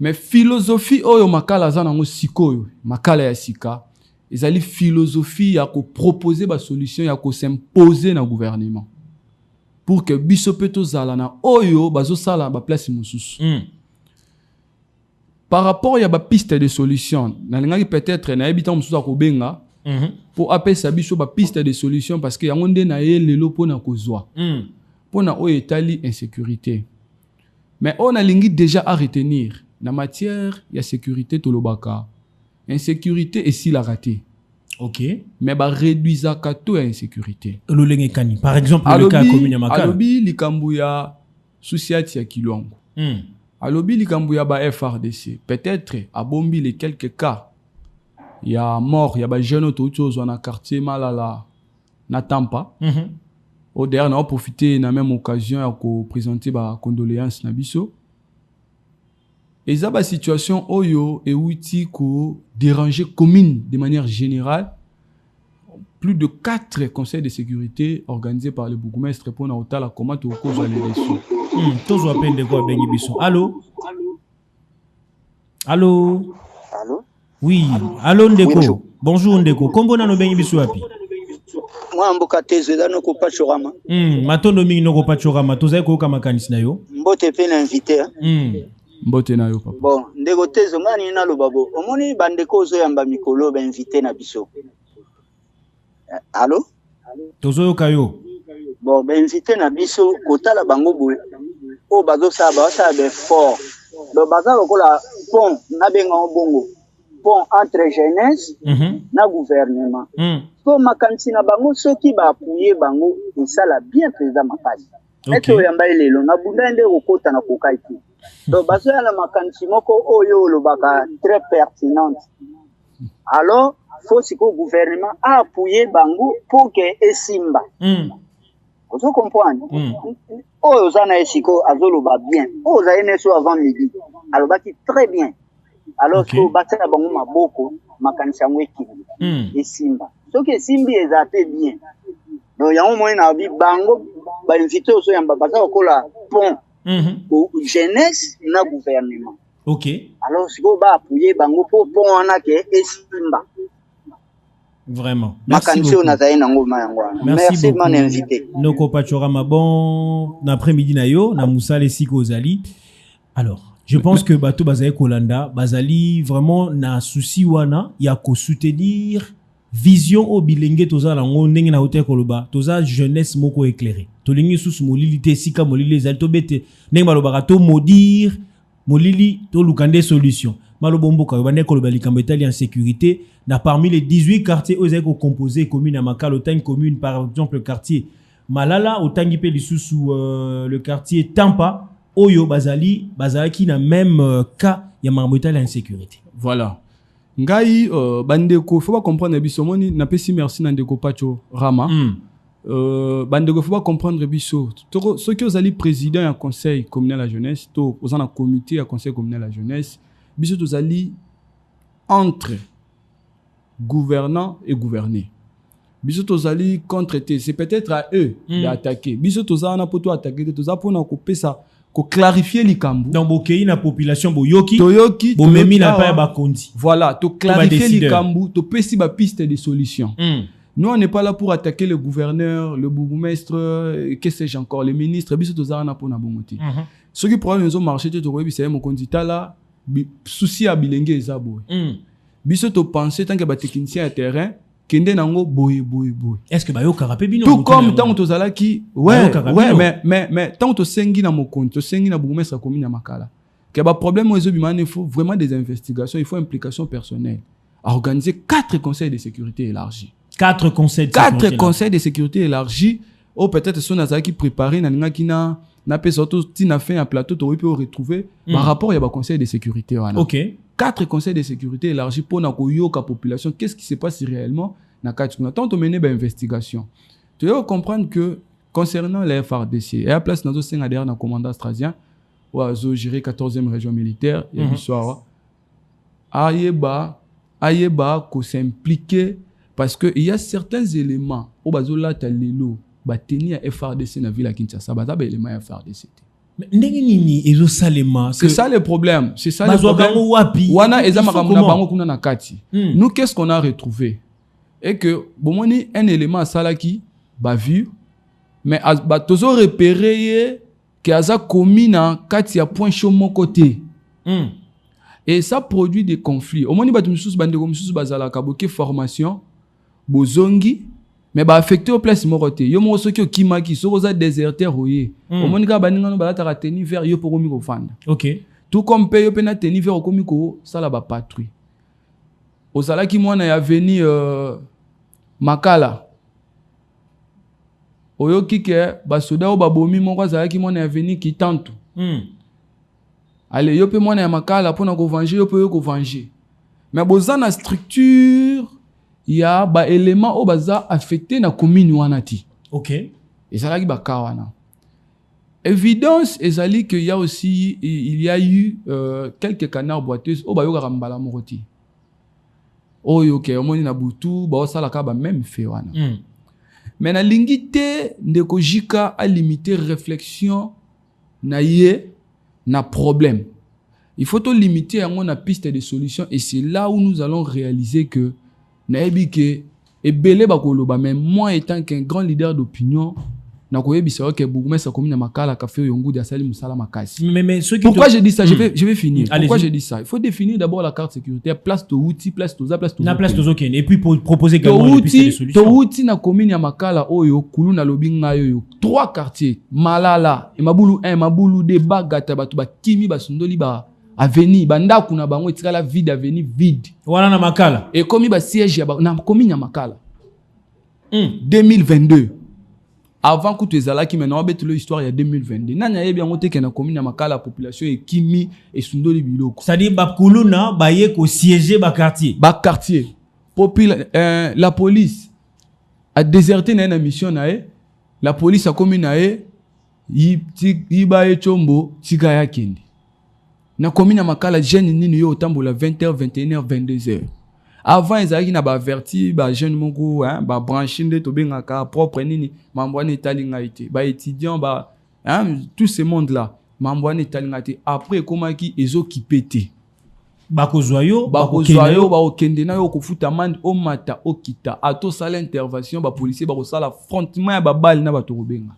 Mais philosophie oyo makala eza nango sikoyo, makala ya sika, ezali philosophie ya ko proposer ba solution ya ko s'imposer na gouvernement. Pour que biso pe tozala na oyo bazo sala ba place mosusu. Par rapport à la piste de solution, peut-être na habitant mususu ko benga pour appeler sa biso ba piste de solution parce que yangonde na ye lelo pona kozwa. Pona o etali insécurité. Mais on a lingi déjà à retenir na matière ya sécurité tolobaka. Insécurité et si la raté. OK. Mais ba réduisa kato ya insécurité. Lolenge kani. Par exemple le cas commune ya makala. Alobi likambu ya souciati ya Kilongo. Alobi likambu ya ba FRDC peut-être a bombi les quelques cas il y a mort il y a ba jeune autour dans quartier Malala na Tampa au dernier on profiter na même occasion à ko présenter ba condoléances na biso et ça ba situation oyo et outil ko déranger commune de manière générale plus de 4 conseils de sécurité organisés par le bourgmestre pour na otala comment to cause l'élection. Tous appellent de quoi bengi biso. Allô? Allô? Allô? Oui. Allô Ndeko. Oui, bonjour Ndeko. Kombo na no bengi biso wapi? Moi mboka tezo da no ko pachorama. Matondo mingi no ko pachorama. Tozai ko kama kanisi na yo. Mbote pe na invité. Mbote na yo papa. Bon, Ndeko tezo ngani na lobabo. Omoni bandeko zo yamba mikolo ba invité na biso. Allô? Tozo yo kayo. Bon, ba invité na biso kotala bango boye. O bazo sa ba fort. Do baza lokola pont na benga bongo. Pont entre jeunesse na gouvernement. So makanisi na bango soki ba appuyer bango esala bien président makasi. Eto yamba elelo na bunda nde kokota na kokai. Donc bazo ya la makanisi moko oyo lobaka très pertinente. Alors faut que le gouvernement appuyer bango pour que esimba. Vous comprenez? Oh, ça n'a esiko azoloba bien. Oh, ça ene so avant midi. Alors baki très bien. Alors que batela bango maboko makanisa mweki esimba. So que simbi ezate bien. Donc ya mo na bi bango ba inviter so yamba basa kola pont. Jeunesse na gouvernement. OK. Alors siko ba appuyer bango pour pont wana ke esimba. Vraiment. Merci beaucoup. Merci mon invité. Noko Pachorama bon après-midi na yo na Moussale Siko Zali. Alors, je pense que bato bazaye Kolanda, bazali vraiment na souci wana ya ko soutenir vision au bilenge toza la ndenge na hotel koloba, toza jeunesse moko éclairée. Tolingi sous molili te sika molili zal to bete ndenge baloba to modire molili to lukande solution. Malobombo ka bande koloba likambo etali en sécurité. Na parmi les 18 quartiers où ils ont composé commune à Makala, autant une commune par exemple le quartier Malala, autant qui peut le quartier Tampa, Oyo Bazali qui n'a même cas ya marmotal insécurité. Voilà. Ngai bandeko faut pas comprendre biso moni na pesi merci na ndeko Pacho Rama. Bandeko faut pas comprendre biso. Ceux qui ont président un conseil communal à la jeunesse, to aux un comité à conseil communal à la jeunesse, biso to zali entre gouvernant et gouverné. Biso tozali contre te, c'est peut-être à eux d'attaquer. Biso tozali na poto attaquer, tozali pour na couper ça, ko clarifier likambu. Dans bokei na population boyoki, toyoki, bo memi na pa ba kondi. Voilà, to clarifier likambu, to pesi ba piste de solution. Nous on n'est pas là pour attaquer le gouverneur, le bourgmestre, qu'est-ce que j'ai encore, les ministres, biso tozali na pona bomoti. Ceux qui problème ils ont marché to rebi c'est mon candidat là, souci à bilenge ezabo. Biso to penser tant que ba technicien à terrain kende nango boy. Est-ce que bayo karapé bino tout comme tant to zala ki mais tant to sengi na mokonto to sengi na bourgmestre commune ya Makala que ba problème ozo bimane il faut vraiment des investigations, il faut implication personnelle à organiser 4 conseils de sécurité élargis. 4 conseils de sécurité élargis ou peut-être son azala qui préparer na ninga kina na pe surtout tina fait un plateau to peut retrouver par rapport ya ba conseil de sécurité wana. OK. 4 conseils de sécurité élargis pour la population. Qu'est-ce qui se passe réellement dans le temps de mener une investigation. Tu dois comprendre que concernant les FARDC, et à la place dans le commandant strasien, où a géré 14e région militaire, il y a une soirée, Ayeba qu'on s'impliquer parce qu'il y a certains éléments où bazola talelo tenir FARDC dans la ville à Kinshasa, baza élément FARDC. C'est ça le problème. C'est ça le problème. Nous, qu'est-ce qu'on a retrouvé? Et que, bon, un élément ça qui va vu, mais toujours repéré que ça commis dans Katia point chaud mon côté. Et ça produit des conflits. Au moins, il y a des formation, bozongi, mais bah affecté au place moroté yo mo soki okimaki so oza déserteur oye omonika baninga no balata tenir vers yo pour komiko fanda. OK. Tout comme pe yo pena tenir vers komiko sala ba patrouille ozala ki mwana ya veni Makala oyo kike ba soda o babomi moko azala ki mwana ya veni Kitantu allez yo pe mwana ya Makala pona ko venger yo pe yo ko venger mais bozana structure il y a des éléments qui sont affectés dans la commune. OK. Et ça là qui ba kawana. Évidence ezali que il y a eu quelques canards boiteuses au bayo karambala moroti. Oh OK, au moins na butu ba sala ka ba même fait wana. Mais na lingité ndeko jika a limiter réflexion na ye na problème. Il faut to limiter na piste de solution et c'est là où nous allons réaliser que naebike ebele bakoloba mais moi étant qu'un grand leader d'opinion nakoyebisa que bourgmestre commune Makala café yongu de sali musala makasi. Mais ceux qui pourquoi je dis ça, je vais finir. Pourquoi je dis ça? Il faut définir d'abord la carte sécuritaire, place de outils, place de OK et puis pour proposer également des pistes de solutions. To outil na commune Makala oyo kulu na lobinga yo 3 quartiers Malala et Mabulu 1 Mabulu 2 Bagata batu ba kimi basundoli ba avenue banda kuna bango etikala vide avenue vide wana na Makala et comme ba siège na commune ya Makala 2022 avant que tu es là qui maintenant bête l'histoire il y a 2022 nanya yebi yango te ke na commune ya Makala population et kimi et sundoli biloko c'est-à-dire bakuluna baye ko siéger ba quartier la police a déserté na mission na la police a commune na yi ba chombo tika ya kindi na commune ya Makala jeune nini yo tambola 20h 21h 22h avant ezaki na ba averti ba jeune moko ba branché de to bengaka propre nini mambwana etalinga ite ba étudiant ba tout ce monde là mambwana etalinga ite après komaki ezokipete bakozwayo ba okende na yo kofuta mande o mata okita ato sala intervention ba policier ba kosala frontement ya ba balle na ba to benga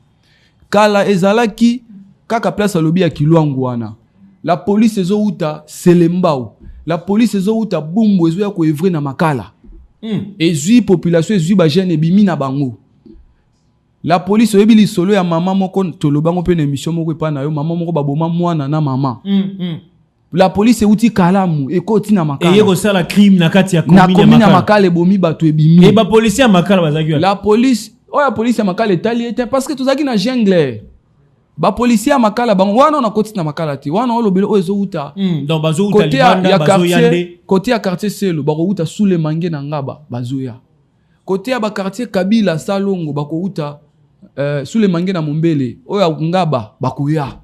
kala ezalaki kaka place alobi ya Kilwangu wana la police ezouta selembao la police ezouta bumbu ezoya ko evrer na Makala ezui population ezui ba jeune ebimi na bango la police oyebi li solo ya mama moko tolobango pe na émission moko epa na yo mama moko baboma mwana na mama la police euti kalamu ekoti na Makala eye ko sala crime na kati ya commune ya Makala ebomi bato ebimi et ba policier ya Makala bazaki la police la police ya Makala etali était parce que tozaki na jungle ba policier Makala bango wana na koti na Makala ti wana olobelo ozo uta donc bazo uta libanda bazo yande côté ya quartier Selo bako uta sous les mangue na ngaba bazoya côté ya ba quartier Kabila Salongo bako uta sous les mangue na Mombele oya ngaba bakoya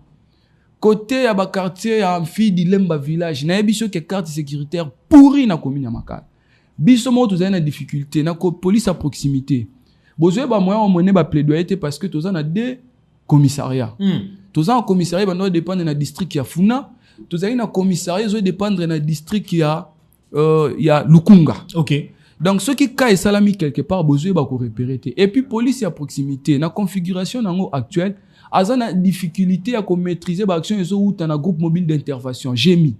côté ya ba quartier ya Amphidi Lemba village na biso ke carte sécuritaire pourri na commune ya Makala biso mo tozana na difficulté na police à proximité bozoe ba moyen on mener ba plaidoyer parce que tozana deux commissariat. Tous en commissariat doit dépendre de district qui a Funa. Tous en commissariat doit dépendre de district qui a Lukunga. OK. Donc ceux qui caillent salami quelque part besoin ba ko repérer. Et puis police à proximité, na configuration nango actuelle, azana difficulté à maîtriser ba action ezo ou na groupe mobile d'intervention, GMI.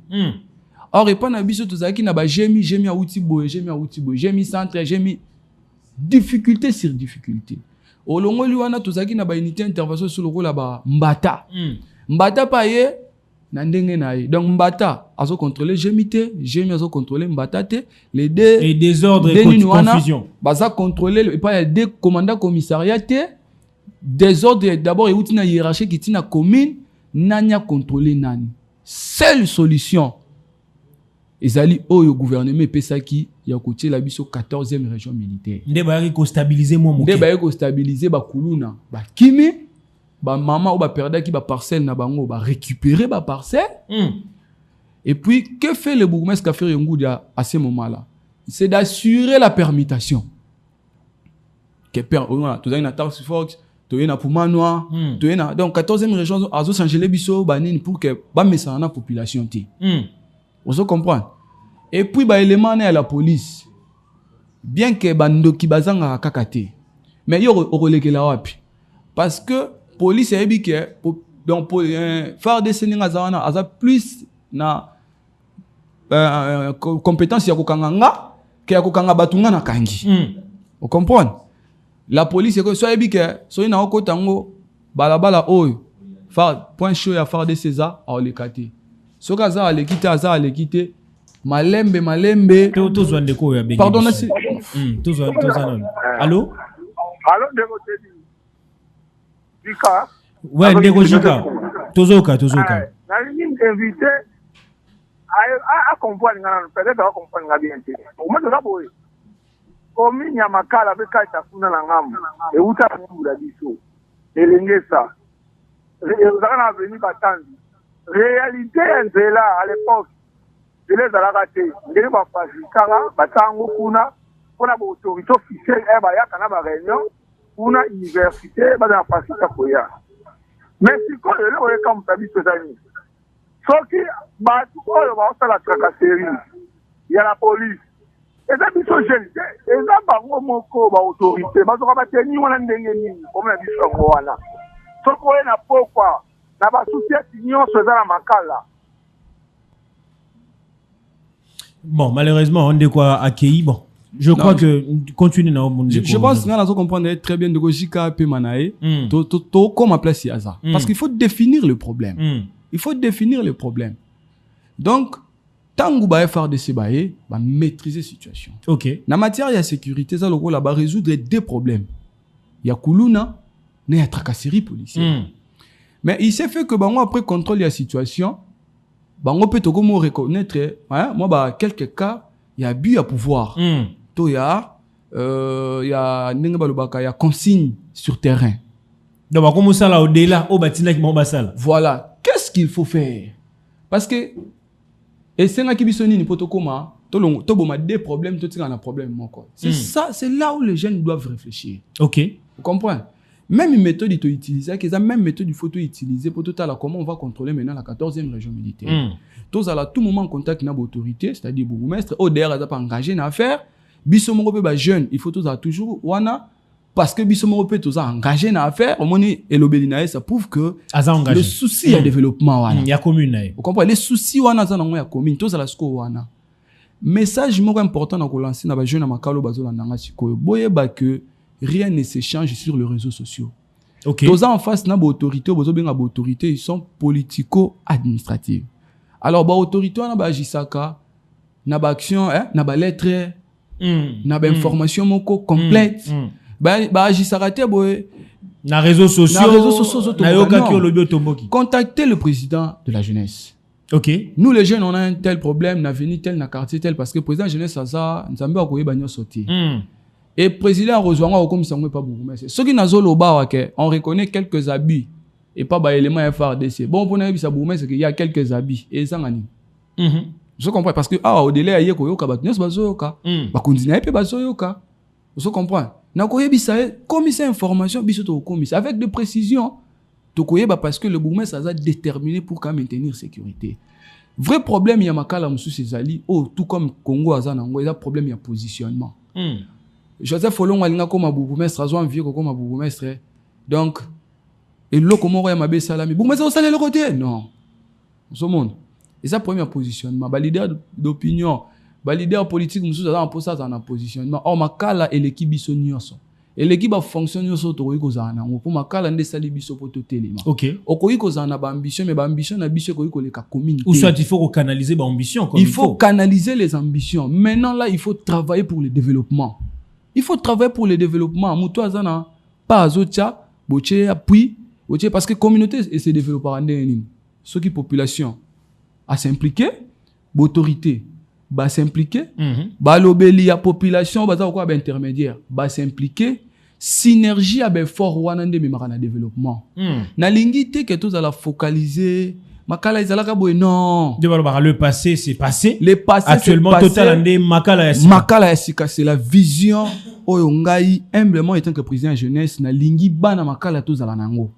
Or et pas na biso tozaki na ba GMI a outil boy, GMI centre, GMI difficulté sur difficulté. Olongo liwana tozaki na ba unité intervention sur le rôle ba mbata mbata pa ye na ndenge na ye donc mbata azo contrôler gemité gemi azo contrôler mbata te les deux et désordre et confusion baza contrôler et pas des commandant commissariat te désordre d'abord et na hiérarchie qui tina commune nanya contrôler nani seule solution ezali oyo gouvernement pesaki ya kotie la biso 14e région militaire nde ba ko stabiliser mo moké nde ba ko stabiliser ba kuluna ba kimi ba mama ou ba perdaki ba parcelle na bango ba récupérer ba parcelle et puis que fait le bourgmestre Kafiri Ngoudia à ce moment-là c'est d'assurer la permutation que tout ça na task force to na Pumanwa to na donc 14e région azo changer les biso banine pour que ba mesa na population ti on comprend. Et puis ba élément à la police. Bien que bandoki bazanga kakate. Mais yo relekela wapi. Parce que police a dit que donc faire des sénégalais zawana aza plus na compétence ya kokanga que ya kokanga batunga na kangi. On comprend. La police ko so yebi que so ina okotango balabala oyo faire point chaud ya faire des César a lekate. Soka za alekite aza alekite malembe to zwande ko ya bengi pardon nasi to zwande allô ndeko tedi dika ouais ndeko jika tozoka na ni invité à comprendre ngana peut-être à comprendre bien au moins ça boy komi nya Makala be kaita kuna na ngamu e uta ngula biso elengesa ezana veni batanzi réalité nzela à l'époque de les alagate ngeli ba pasikanga batango kuna pona ba autorité officielle ba ya kana ba réunion kuna université ba na pasika koya mais siko le oye comme tabiso zani soki ba oyo ba osala tracasserie ya la police eza biso jeune eza bango moko ba autorité ba soka ba teni wana ndenge nini comme na biso ngo wana soko na pokwa na ba société nyonso eza na Makala. Bon, malheureusement, on est quoi accueilli. Bon, je crois que continue dans le monde. Je pense que nous comprendre très bien de Gojika et Manae. To comme à place Yaza. Parce qu'il faut définir le problème. Il faut définir le problème. Donc, tant que vous faire de ces bails, bah maîtriser la situation. OK. Na matière de sécurité, ça le rôle là-bas résoudre deux problèmes. Il y a Kuluna, na tracasserie policière. Mais il s'est fait que bango après contrôle la situation, bango peut to comme reconnaître hein, moi bah quelques cas il y a abus à pouvoir. To il y a ninga balobaka il y a consigne sur terrain. Donc comme ça là au-delà au batina qui m'ambasala. Voilà, qu'est-ce qu'il faut faire? Parce que et c'est là qui bisoni ni potokoma to boma des problèmes to tika na problème moko. C'est ça, c'est là où les jeunes doivent réfléchir. OK. Vous comprenez? Même une méthode il faut utiliser, que la même méthode il faut utiliser pour tout à l'heure comment on va contrôler maintenant la 14e région militaire. Tous à tout moment en contact avec l'autorité, c'est-à-dire bourgmestre, ODR a pas engagé dans affaire, biso moko pe jeune, il faut tous toujours wana parce que biso moko pe tous engagé dans affaire, au moins et l'obélinae ça prouve que le souci de développement wana. Il y a commune. Vous comprenez? Les soucis wana za nango ya commune, tous à la sco wana. Message moko important à lancer na ba jeune makalo bazola nanga sikoyo. Boye ba que rien ne s'échange sur les réseaux sociaux. OK. Tous en face na autorité, autorité, ils sont politico-administratives. Alors ba autorité na ba jisaka, na ba action, na ba lettre, na ba information moko complète. Ba jisaka te boy na réseaux sociaux, na yoka ki olobi otomboki. Contactez le président de la jeunesse. OK. Nous les jeunes on a un tel problème, na venu tel na quartier tel parce que président de la jeunesse ça nzambe akoyeba nyo sorti. Et président rejoint comme ça pas beaucoup mais ce qui nazolo ba que on reconnaît quelques abus et pas ba élément FRDC. Bon pour na bisa boumé c'est qu'il y a quelques abus et ça ngani. Je comprends parce que au-delà y a ko yoka ba nyos bazoyoka. Ba continuer pe bazoyoka. Je comprends. Na ko yebisa comme c'est information biso to commis avec de précision. To ko yeba parce que le boumé ça a déterminé pour quand maintenir sécurité. Vrai problème il y a makala musu ses alliés tout comme Congo azana ngo il y a problème il y a positionnement. Joseph Olongo alinga comme bourgmestre azo envier comme bourgmestre donc et lo comment roya mabe salami bourgmestre au salé le côté non ce monde et ça premier positionnement ba leader d'opinion ba leader politique musu za en posa za na positionnement makala et l'équipe biso nyonso et l'équipe a fonctionné nyonso to ko za na pour makala nde sali biso poto telema. OK. Okoyi ko za na ba ambition mais ba ambition na biso ko le ka commune ou soit il faut canaliser ba ambition comme il faut canaliser les ambitions maintenant là il faut travailler pour le développement. Il faut travailler pour le développement. Moutou azana pas azotia, boche appui, boche parce que communauté et se développe par andeni. Ceux qui population à s'impliquer, l'autorité va s'impliquer, ba lobeli a population ba za quoi ba intermédiaire, ba s'impliquer, synergie a ben fort wanande me marana développement. Na lingité que tous à la focaliser makala izalaka boy non. Le passé c'est passé. Le passé actuellement c'est passé. Total ande makala yasika c'est la vision oyo ngai humblement étant que président jeunesse na lingi bana makala tozala nango.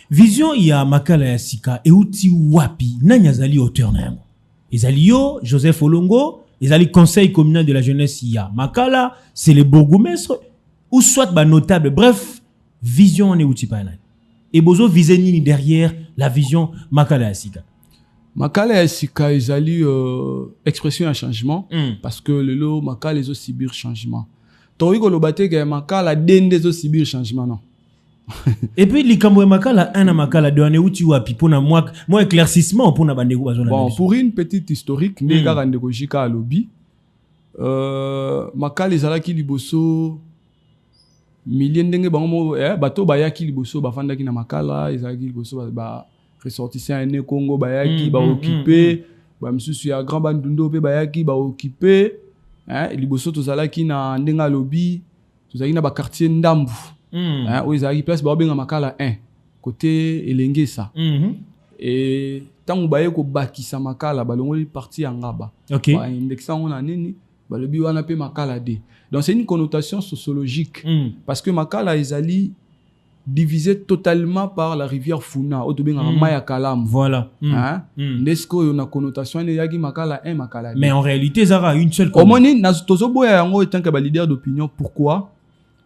Vision ya makala yasika et uti wapi nani azali auteur na yango. Ezali yo Joseph Olongo, ezali conseil communal de la jeunesse ya makala, c'est le bourgmestre ou soit ba notable. Bref, vision on est uti pa nani. Et bozo viser nini derrière la vision makala yasika. Makala yasika ezali expression à changement parce que le lot makala les subir changement. Tori ko lobate ke makala dende zo subir changement non. Et puis likambo makala un makala de ane uti wapi pona moi éclaircissement pona bandeko bazona. Bon pour une petite historique ndeka randeko jika alobi makala ezalaki liboso milliers ndenge bango bato bayaki liboso bafandaki na makala ezalaki liboso ba ressortissant ene Congo bayaki ba occuper ba misusu ya grand bandundo pe bayaki ba occuper liboso tozalaki na ndenga lobby tozalaki na ba quartier ndambu o ezalaki place ba benga makala 1 côté elengesa et tango baye ko bakisa makala balongoli partie ya ngaba ba indexant on a nini ba lobby wana pe makala de. Donc c'est une connotation sociologique parce que makala ezali divisé totalement par la rivière Funa au tobenga Maya Kalam. Voilà. Nesko yo na connotation ne yagi makala 1 makala 2. Mais en réalité zara une seule omoni na tozoboya yango etant que ba leader d'opinion. Pourquoi?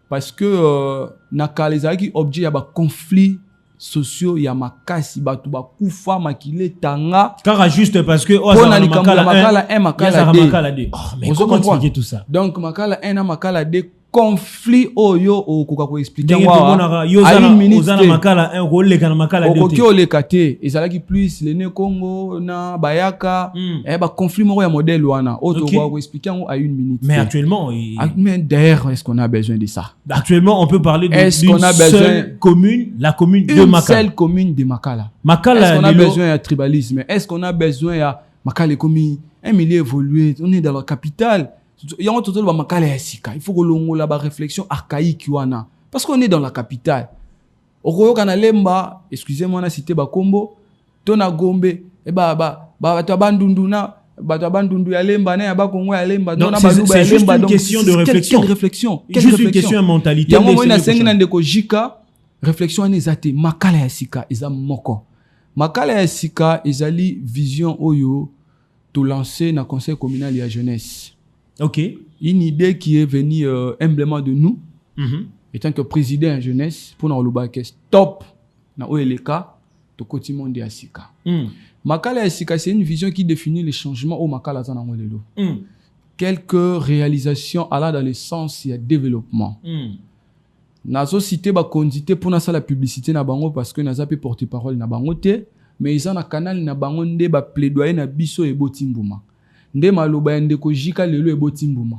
Parce que na kala ezaki objet ya ba conflit sociaux ya makasi batu ba kufa makile tanga car juste parce que makala 1 makala 2. Mais comment expliquer tout ça? Donc makala 1 na makala 2 conflit oyo okoka ko expliquer wa ozana makala un rôle kana makala de okoki olekate ezalaki plus le Congo na bayaka ba conflit moko ya modèle wana auto ko expliquer à 1 minute. Mais actuellement mais d'ailleurs est-ce qu'on a besoin de ça? Actuellement on peut parler d'une seule commune, la commune de Makala. Une seule commune de Makala. Est-ce qu'on a besoin de tribalisme? Est-ce qu'on a besoin de Makala comme un milieu évolué? On est dans la capitale. Il y a un total de Makala et Sika. Il faut que l'on ait la réflexion archaïque. Parce qu'on est dans la capitale. Au Royo Kanalemba, excusez-moi, on a cité Bakombo, Tona Gombe, et Tabandunduna, Batabandundu Yalemba, Bakongo Yalemba, c'est juste une question de réflexion. Quelle réflexion? Juste une question de mentalité. Il y a un moment où il y a 5 ans de Jika, réflexion en ezate, Makala et Sika, ils ont moko. Makala et Sika, ils ont vision oyo, tout lancé dans le conseil communal de la jeunesse. Ok. Une idée qui est venue humblement de nous, étant que président de jeunesse, pour nous dire stop, dans OLK, tout côté monde de Sika. Makala et Sika, c'est une vision qui définit les changements au Makala dans le quelques réalisations allant dans le sens du développement. Nazo cité ba condité pour na la publicité na bango parce que naza pe porte-parole na bango te, mais ils ont un canal na bango nde ba plaidoyer na biso e botimbuma. Nde maloba ndeko jika lelo e botimbuma.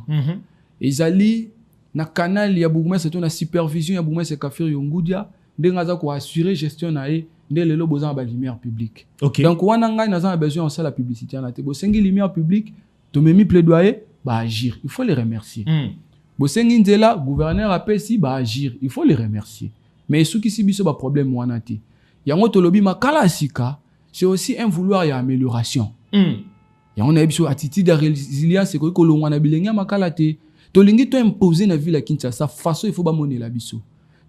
Ezali na canal ya bourgmestre to na supervision ya bourgmestre Kafir Yongudia nde ngaza ko assurer gestion na e nde lelo bozan ba lumière publique. Okay. Donc wana ngai naza besoin en la publicité na te bo sengi lumière publique to memi plaidoyer ba agir. Il faut les remercier. Bosengi nzela gouverneur apesi ba agir, il faut les remercier. Mais ce qui si biso ba problème wana te. Yango tolobi Makala Sika, c'est aussi un vouloir ya amélioration. Yango na biso attitude de résilience ko ko longwa na bilenga Makala te. Tolingi to imposer na ville ya Kinshasa façon il faut ba monner la biso.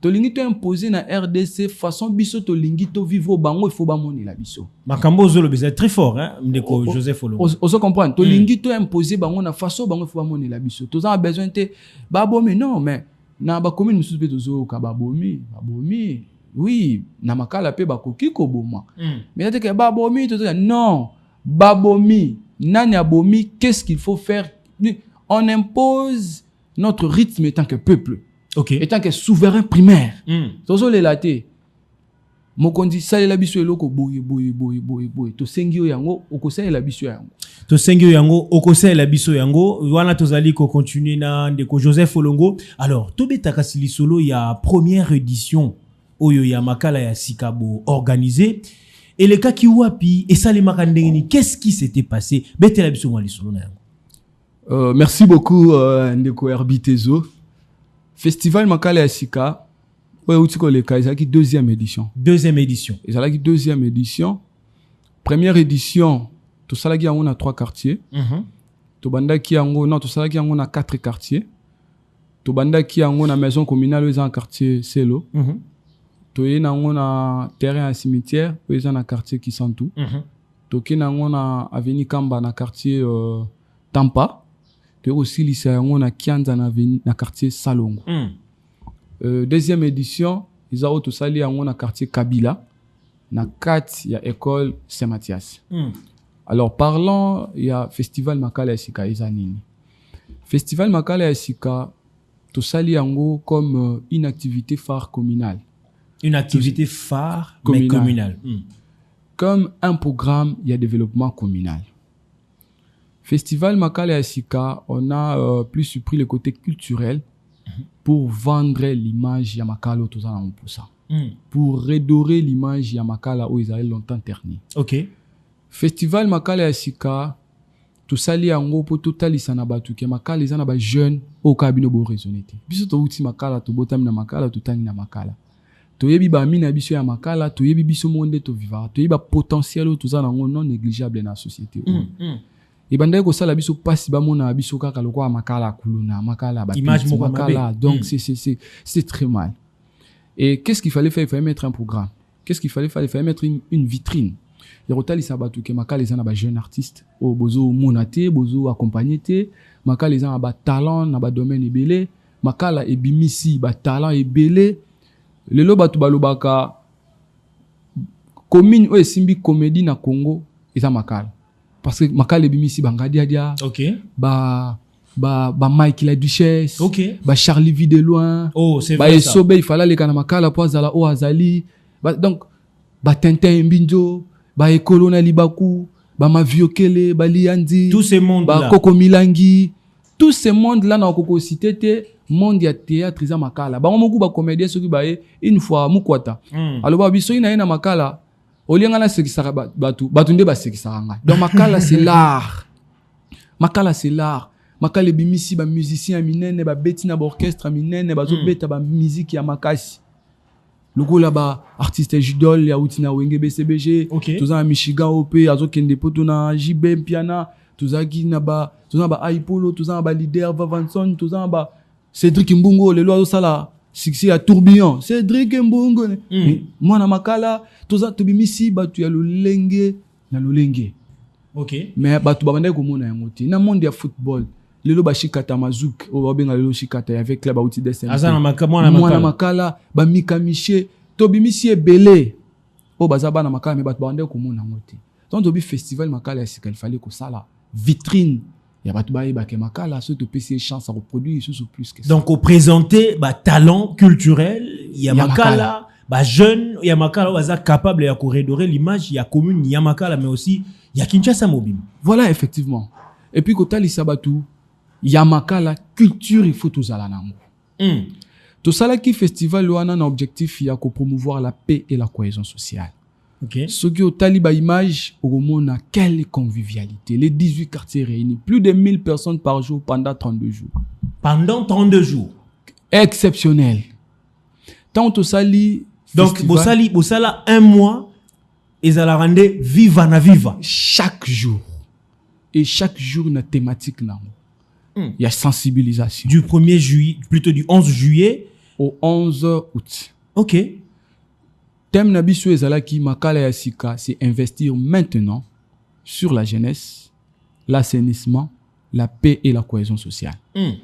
Tolingi to imposer na RDC façon biso tolingi to vivre bango il faut ba monner la biso. Makambo zolo c'est très fort hein ndeko Joseph Olongo. On se comprend. Tolingi to imposer bango na façon bango il faut ba monner la biso. Tous a besoin te ba bomi non mais na ba commune mususu pe tozo ka ba bomi oui na Makala pe ba koki ko boma. Mais c'est que ba bomi tozo non ba bomi nani abomi qu'est-ce qu'il faut faire? On impose notre rythme étant que peuple. Okay. Étant que souverain primaire. Tozo le laté. Mokondi salela biso eloko boye. To sengio yango okosalela biso yango. To sengio yango okosalela biso yango. Wana tozali ko continuer na ndeko Joseph Olongo. Alors, tobeta kasili solo ya première édition oyo ya Makala ya Sikabo organisé. Et les cas qui wapi et ça les makandengeni, qu'est-ce qui s'était passé? Betela biso ngwa lisolo na yango. Merci beaucoup ndeko Herbitezo. Festival Makala ya Sika, ouais, outiko le cas, c'est la deuxième édition. Deuxième édition. C'est la deuxième édition. Première édition, tout ça là qui on a 3 quartiers. To banda ki yango non, tout ça là qui on a 4 quartiers. To banda ki yango na maison communale dans quartier Selo. To yena on a terrain à cimetière, dans na quartier Kisantu. To kena on a avenue Kamba na quartier Tampa. Et aussi lycée on a Kianza na quartier Salongo. Deuxième édition, ils ont tout sali on a quartier Kabila na 4 il y a école Saint-Mathias. Alors parlant il y a festival Makala ya Sika ezanini. Festival Makala ya Sika tout sali yango comme une activité phare communale. Une activité phare mais communale. Comme un programme il y a développement communal. Festival Makala ya Sika, on a plus pris le côté culturel pour vendre l'image ya Makala tout ça pour ça. Pour redorer l'image ya Makala où ils avaient longtemps terni. OK. Festival Makala ya Sika, tout ça li yango pour totalisa na batu ke Makala izana ba jeune au kabino bo raisonnete. Biso to uti Makala to botam na Makala to tani na Makala. To yebi ba mina biso ya Makala, to yebi biso monde to vivre, to yebi ba potentiel tout ça non négligeable na société. Et banda ko sala biso passe ba mona biso kaka lokwa Makala kuluna Makala ba image Makala donc c'est très mal. Et qu'est-ce qu'il fallait faire? Il fallait mettre un programme. Qu'est-ce qu'il fallait faire? Il fallait mettre une vitrine. Les rotali sabatu ke Makala les ba jeune artiste au bozo monate bozo accompagner te Makala les ba talent na ba domaine ebele Makala ebimisi ba talent ebele lelo batu balobaka commune o esimbi comédie na Congo eza Makala. Parce que Makala ebimisi bangadia dia OK ba Mike la Duchesse, Charlie Videloin, c'est vrai ça. Sobe, il fallait les Kanamakala pour Azala O Azali, donc Tintin Mbinjo, Ekolo na Libaku, Maviokele, Liandi, tous ces mondes là, Koko Milangi, tous ces mondes là na Koko cité monde ya théâtre za makala. Moku ba comédien soki une fois mukwata. Alors biso ina na makala, olianga na sekisaka batu nde ba sekisaka. Donc makala c'est l'art. Makala c'est l'art. Makala bimisi ba musicien minene ba betina ba orchestre minene ba zo beta ba musique ya makasi. Loko là ba artiste Judol ya utina wenge BCBG, toza Michigan OP azo kende poto na JB piana, toza na ba Aipolo, toza ba leader Vavanson, toza ba Cédric Mbungo le loi sala succès à tourbillon. Cédric Mbungo moi na makala toza tobimisi batu ya lolenge na lolenge. Mais batu babande ko mona yango ti na monde ya football. Lelo bashikata mazouk o babenga lelo shikata avec club outil dessin azana makala ba mikamiche tobimisi ebele o bazaba na makala mais batu bande ko mona ngoti donc tobi festival makala ya sika il fallait ko sala vitrine ya batu ba ke makala so to PC chance à reproduire sur plus que ça. Donc au présenter talent culturel ya makala jeune ya makala baza capable ya corridorer l'image ya commune ya makala mais aussi ya Kinshasa mobile. Voilà effectivement. Et puis kotali sabatu Yamakala culture il faut tout ça là nango. Tout ça là qui festival wana un objectif ya ko promouvoir la paix et la cohésion sociale. Ce qui au taliba image au mona quelle convivialité, les 18 quartiers réunis, plus de 1000 personnes par jour pendant 32 jours. Pendant 32 jours. Exceptionnel. Tant tout ça li donc bosala un mois et ça la rendait viva na viva chaque jour. Et chaque jour une thématique nango. Il y a sensibilisation. Du 1er juillet, plutôt du 11 juillet au 11 août. Thème nabiso ezalaki makala ya sika, c'est investir maintenant sur la jeunesse, l'assainissement, la paix et la cohésion sociale. Il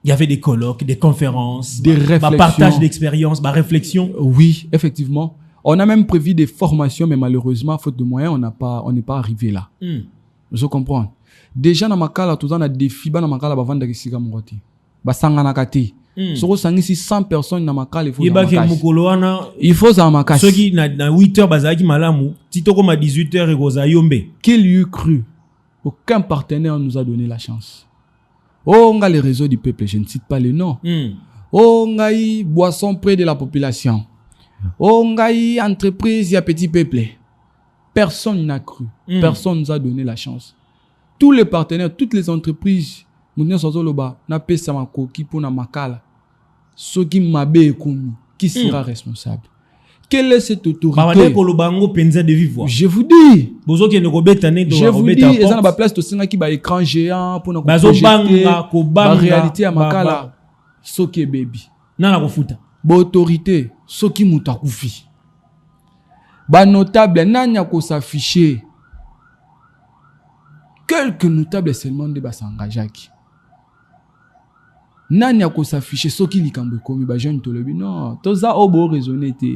y avait des colloques, des conférences, des réflexions, partage d'expériences, réflexion. Oui, effectivement. On a même prévu des formations, mais malheureusement, faute de moyens, on n'est pas arrivé là. Je comprends. Déjà na makala tout na défi ba na makala ba vanda kisika mongoti ba sangana kati soko sangisi 100 personnes na makala il faut za makasi soki na 8h bazaki malamu titoko ma 18h ekoza yombe. Qu'il y eût cru. Aucun partenaire nous a donné la chance. Oh nga les réseaux du peuple, je ne cite pas les noms. Oh ngai boisson près de la population. Oh ngai entreprise ya petit peuple. Personne n'a cru. Personne nous a donné la chance. Tous les partenaires, toutes les entreprises, nous sommes na pesa makoki pour na makala. Ce qui m'a komi, qui sera responsable? Quelle est cette autorité? Je vous dis. Je vous dis, ils ont la place de singa qui ba écran géant pour nous projeter la réalité à makala. Soki baby. Nana kofuta. Ba autorité, soki mutakufi. Ba notable nanya ko s'afficher. Quelques notables seulement de basangajaki. Nani a ko s'afficher soki likambo komi ba jeune tolobi non toza obo raisonner te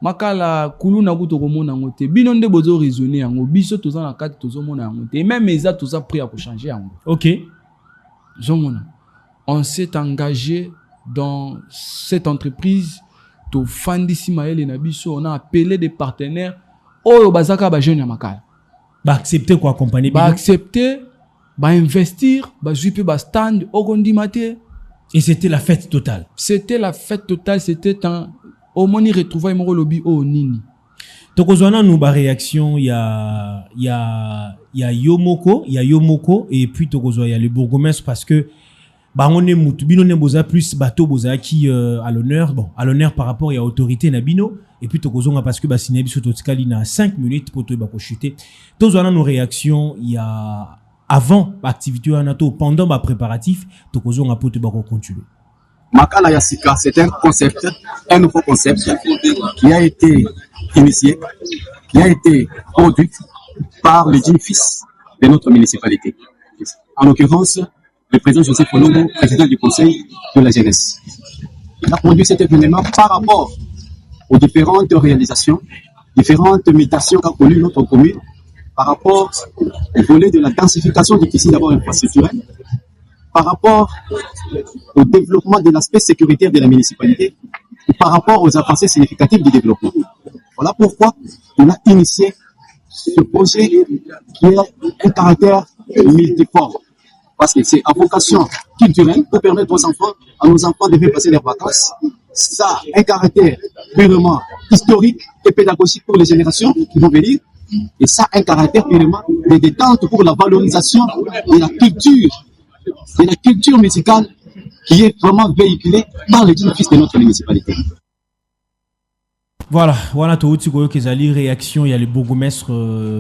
makala kuluna kuto komona ngote bino nde bozo raisonner yango biso toza na kati tozo mona yango te même eza toza prêt à changer yango. On s'est engagé dans cette entreprise to fandisi maele na biso, on a appelé des partenaires oyo bazaka ba jeune ya makala. Accepter quoi accompagner accepter investir jupe stand okondi maté et c'était la fête totale. C'était au moni retrouvaille mo lobby o nini. Tokozwana nous ba réaction il y a Yomoko et puis tokozwa il y a le bourgmestre parce que on est mutubino ne boza plus bateau boza qui à l'honneur par rapport à autorité nabino et puis tokozonga parce que sinebi sototikali na 5 minutes pour to ba ko chuter. Tozwana nos réactions il y a avant l'activité anato pendant ma préparatif tokozonga pour to ba ko continuer. Makala Yasika, c'est un nouveau concept qui a été initié, qui a été produit par le digne fils de notre municipalité. En l'occurrence, le président Joseph Olongo, président du conseil de la jeunesse. Il a conduit cet événement par rapport aux différentes réalisations, différentes mutations qu'a connues notre commune, par rapport au volet de la densification du tissu d'abord infrastructurel, par rapport au développement de l'aspect sécuritaire de la municipalité ou par rapport aux avancées significatives du développement. Voilà pourquoi on a initié ce projet qui a un caractère multiforme. Parce que c'est à vocation culturelle pour permettre à nos enfants de venir passer leurs vacances. Ça a un caractère purement historique et pédagogique pour les générations qui vont venir. Et ça a un caractère purement de détente pour la valorisation de la culture musicale qui est vraiment véhiculée par les jeunes fils de notre municipalité. Voilà, voilà tout kezali réaction, il y a le bourgmestre,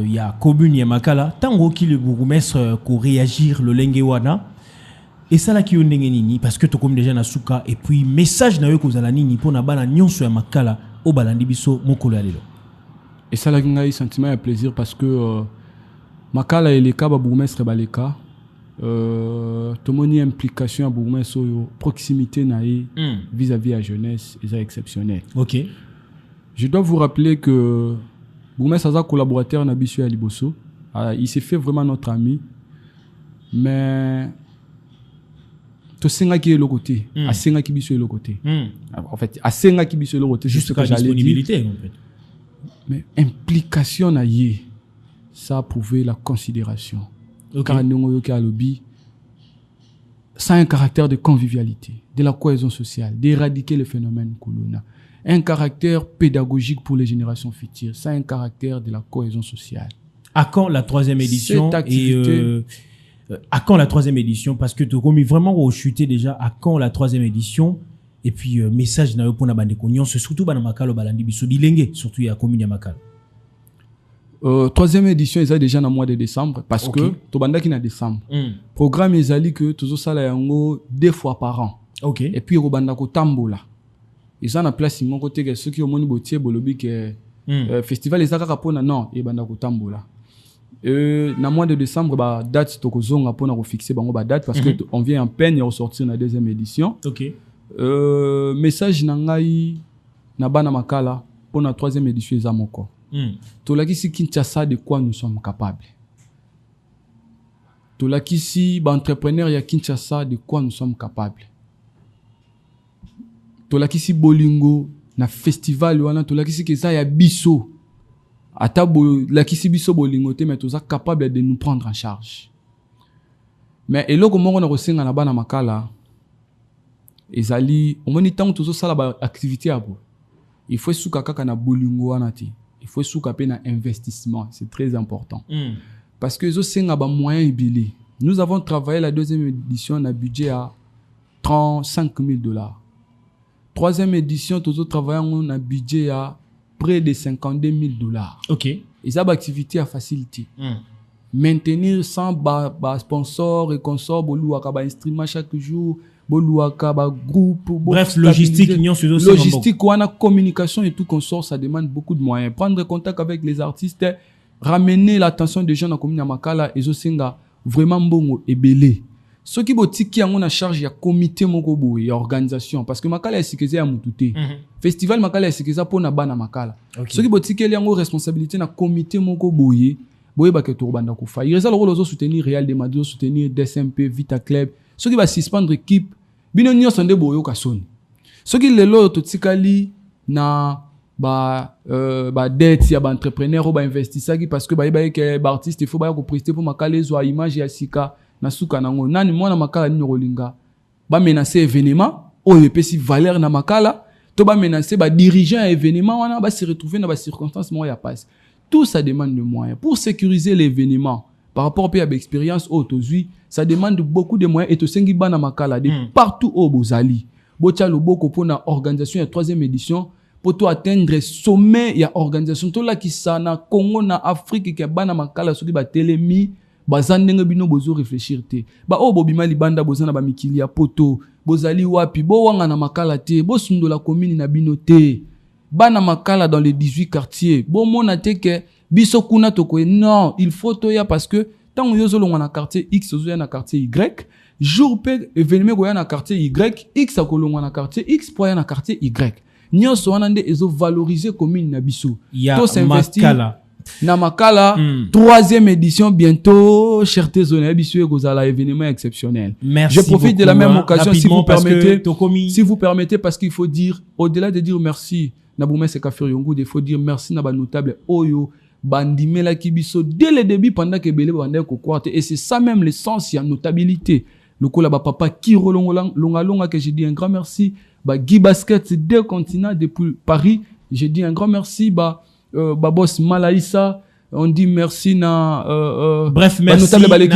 il y a commune, il y a Makala. Tango qui le bourgmestre ko réagir le lengewana. Et ça là qui on nini parce que to comme déjà na suka et puis message na yo kozala nini pour na bana nyonso ya Makala au balandi biso mokolo ya lelo. Et ça là ngai sentiment ya plaisir parce que Makala et les cas ba bourgmestre baleka tomoni implication ya bourgmestre yo proximité na vis-à-vis la jeunesse est exceptionnel. OK. Je dois vous rappeler que Bourgmestre Aza collaborateur na biso ya liboso, il s'est fait vraiment notre ami, mais to senga ki le côté, a senga ki biso le côté. En fait, a senga ki biso le côté juste ce que disponibilité en fait. Mais implication na yé, ça a prouvé la considération. Car nous yoki a lobby, ça a un caractère de convivialité, de la cohésion sociale, d'éradiquer le phénomène colonna. Un caractère pédagogique pour les générations futures. Ça a un caractère de la cohésion sociale. À quand la 3e édition? Et à quand la 3e édition? Parce que tu as commis vraiment au chuter déjà. À quand la 3e édition? Et puis, message na yo pour na bande konyon, c'est surtout bana makalo balandi biso bilenge, surtout il y a commune ya makalo. 3e édition, ils ont déjà dans le mois de décembre. Parce que, to banda ki na décembre. Programme, ils ont que tout ça là yango 2 fois par an. OK. Et puis, robanda ko tambola. Ils ont la place mon côté que ceux qui ont moni botier bolobi que festival les akaka pona non et banda ko tambola. Na mois de décembre ba date tokozonga pona ko fixer bango ba date parce que on vient en peine de ressortir la 2e édition. OK. Message na ngai na bana makala pona 3e édition za moko. To la kisi Kinshasa de quoi nous sommes capables. To la kisi ba entrepreneur ya Kinshasa de quoi nous sommes capables. Tolakisi bolingo na festival wana tolakisi ke ça ya biso ata lakisi biso bolingo te mais toza capable de nous prendre en charge mais eloko moko na kosenga na bana makala ezali omoni tango tozo sala ba activité abo il faut suka kaka na bolingo wana te il faut suka pe na investissement c'est très important parce que zo senga ba moyens ibili nous avons travaillé la 2e édition na budget à $35,000. 3e édition, tous autres travailleurs ont un budget à près de $52,000. OK. Et ça, l'activité a facilité. Maintenir sans sponsor et consort, bolouaka ba instrument chaque jour, bolouaka ba groupe. Bref, logistique, logistique, on a communication et tout consort, ça demande beaucoup de moyens. Prendre contact avec les artistes, ramener l'attention des gens dans la commune Makala, et Zosenga, vraiment bon et belé. Ce qui botiki en charge ya comité mokobo et organisation parce que makala esikeze ya mutute festival makala esikeza pona bana makala ce qui botiki li yango responsabilité na comité mokobo boye ba ke to banda ko fa ireza lo zo soutenir Real de Madrid soutenir DSMP Vita Club ce qui va suspendre équipe bino nyonso nde boyo ka soni ce qui lelo to tikali na ba dette ya ba entrepreneur ou ba investisseur parce que ba ke ba artiste il faut ba ko prester pour makala zo image ya sika na suka nango nani mwana makala ni rolinga ba menacer événement o epesi valeur na makala to ba menacer ba dirigeant événement wana ba se retrouver dans ba circonstances mo ya passe tout ça demande de moyens pour sécuriser l'événement par rapport à l'expérience autozui ça demande beaucoup de moyens et to sengi bana makala de partout au bozali botia loboko pona organisation ya 3e édition pour to atteindre sommet ya organisation to la kisana Congo na Afrique ke bana makala soki ba telemi bazandenge bino bozo réfléchir te ba o bobima libanda bozana ba mikili ya poto bozali wapi bo wanga na makala te bo sundo la commune na bino te bana makala dans les 18 quartiers bo mona te ke biso kuna toko non il faut to ya parce que tant yo zolo na quartier X zo na quartier Y jour pe événement go ya na quartier Y X akolongwa na quartier X po ya na quartier Y nyonso wana nde ezo valoriser commune na biso to s'investir Na makala 3e édition bientôt cherté zone bisou kozala événement exceptionnel. Merci. Je profite de la même occasion si vous permettez parce qu'il faut dire au-delà de dire merci na boumesse Kafir Yongo, il faut dire merci na ba notable oyo bandimela kibiso dès le début pendant que belé bandé ko kwarte et c'est ça même l'essence ya notabilité. Le kola ba papa qui longa que j'ai dit un grand merci ba Guy Basket deux continents depuis Paris, j'ai dit un grand merci ba boss Malaïsa, on dit merci bref merci notable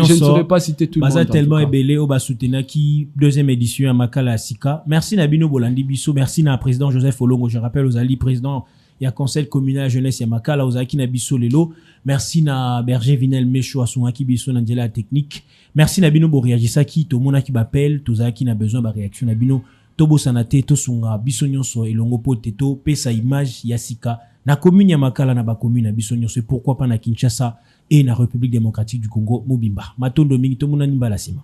je ne saurais pas citer tout le monde tellement ebelé au basutena qui deuxième édition à Makala Sika. Merci Nabino Bolandi Bisso, merci na président Joseph Olongo, je rappelle aux Ali président il y a conseil communal jeunesse ya Makala Ozaki na Bisso lelo. Merci na Berger Vinel Mecho Asungaki Bisso Nandela technique. Merci Nabino Boriagisaki to mona ki bapel to zaki na besoin ba réaction Nabino Tobo Sanate to sunga Bisso nyonso elongo poteto pesa image ya Sika na commune ya Makala na ba commune na Bisso nyonso, pourquoi pas na Kinshasa et na République démocratique du Congo Mobimba. Matondo mingi to mona nimba la sima.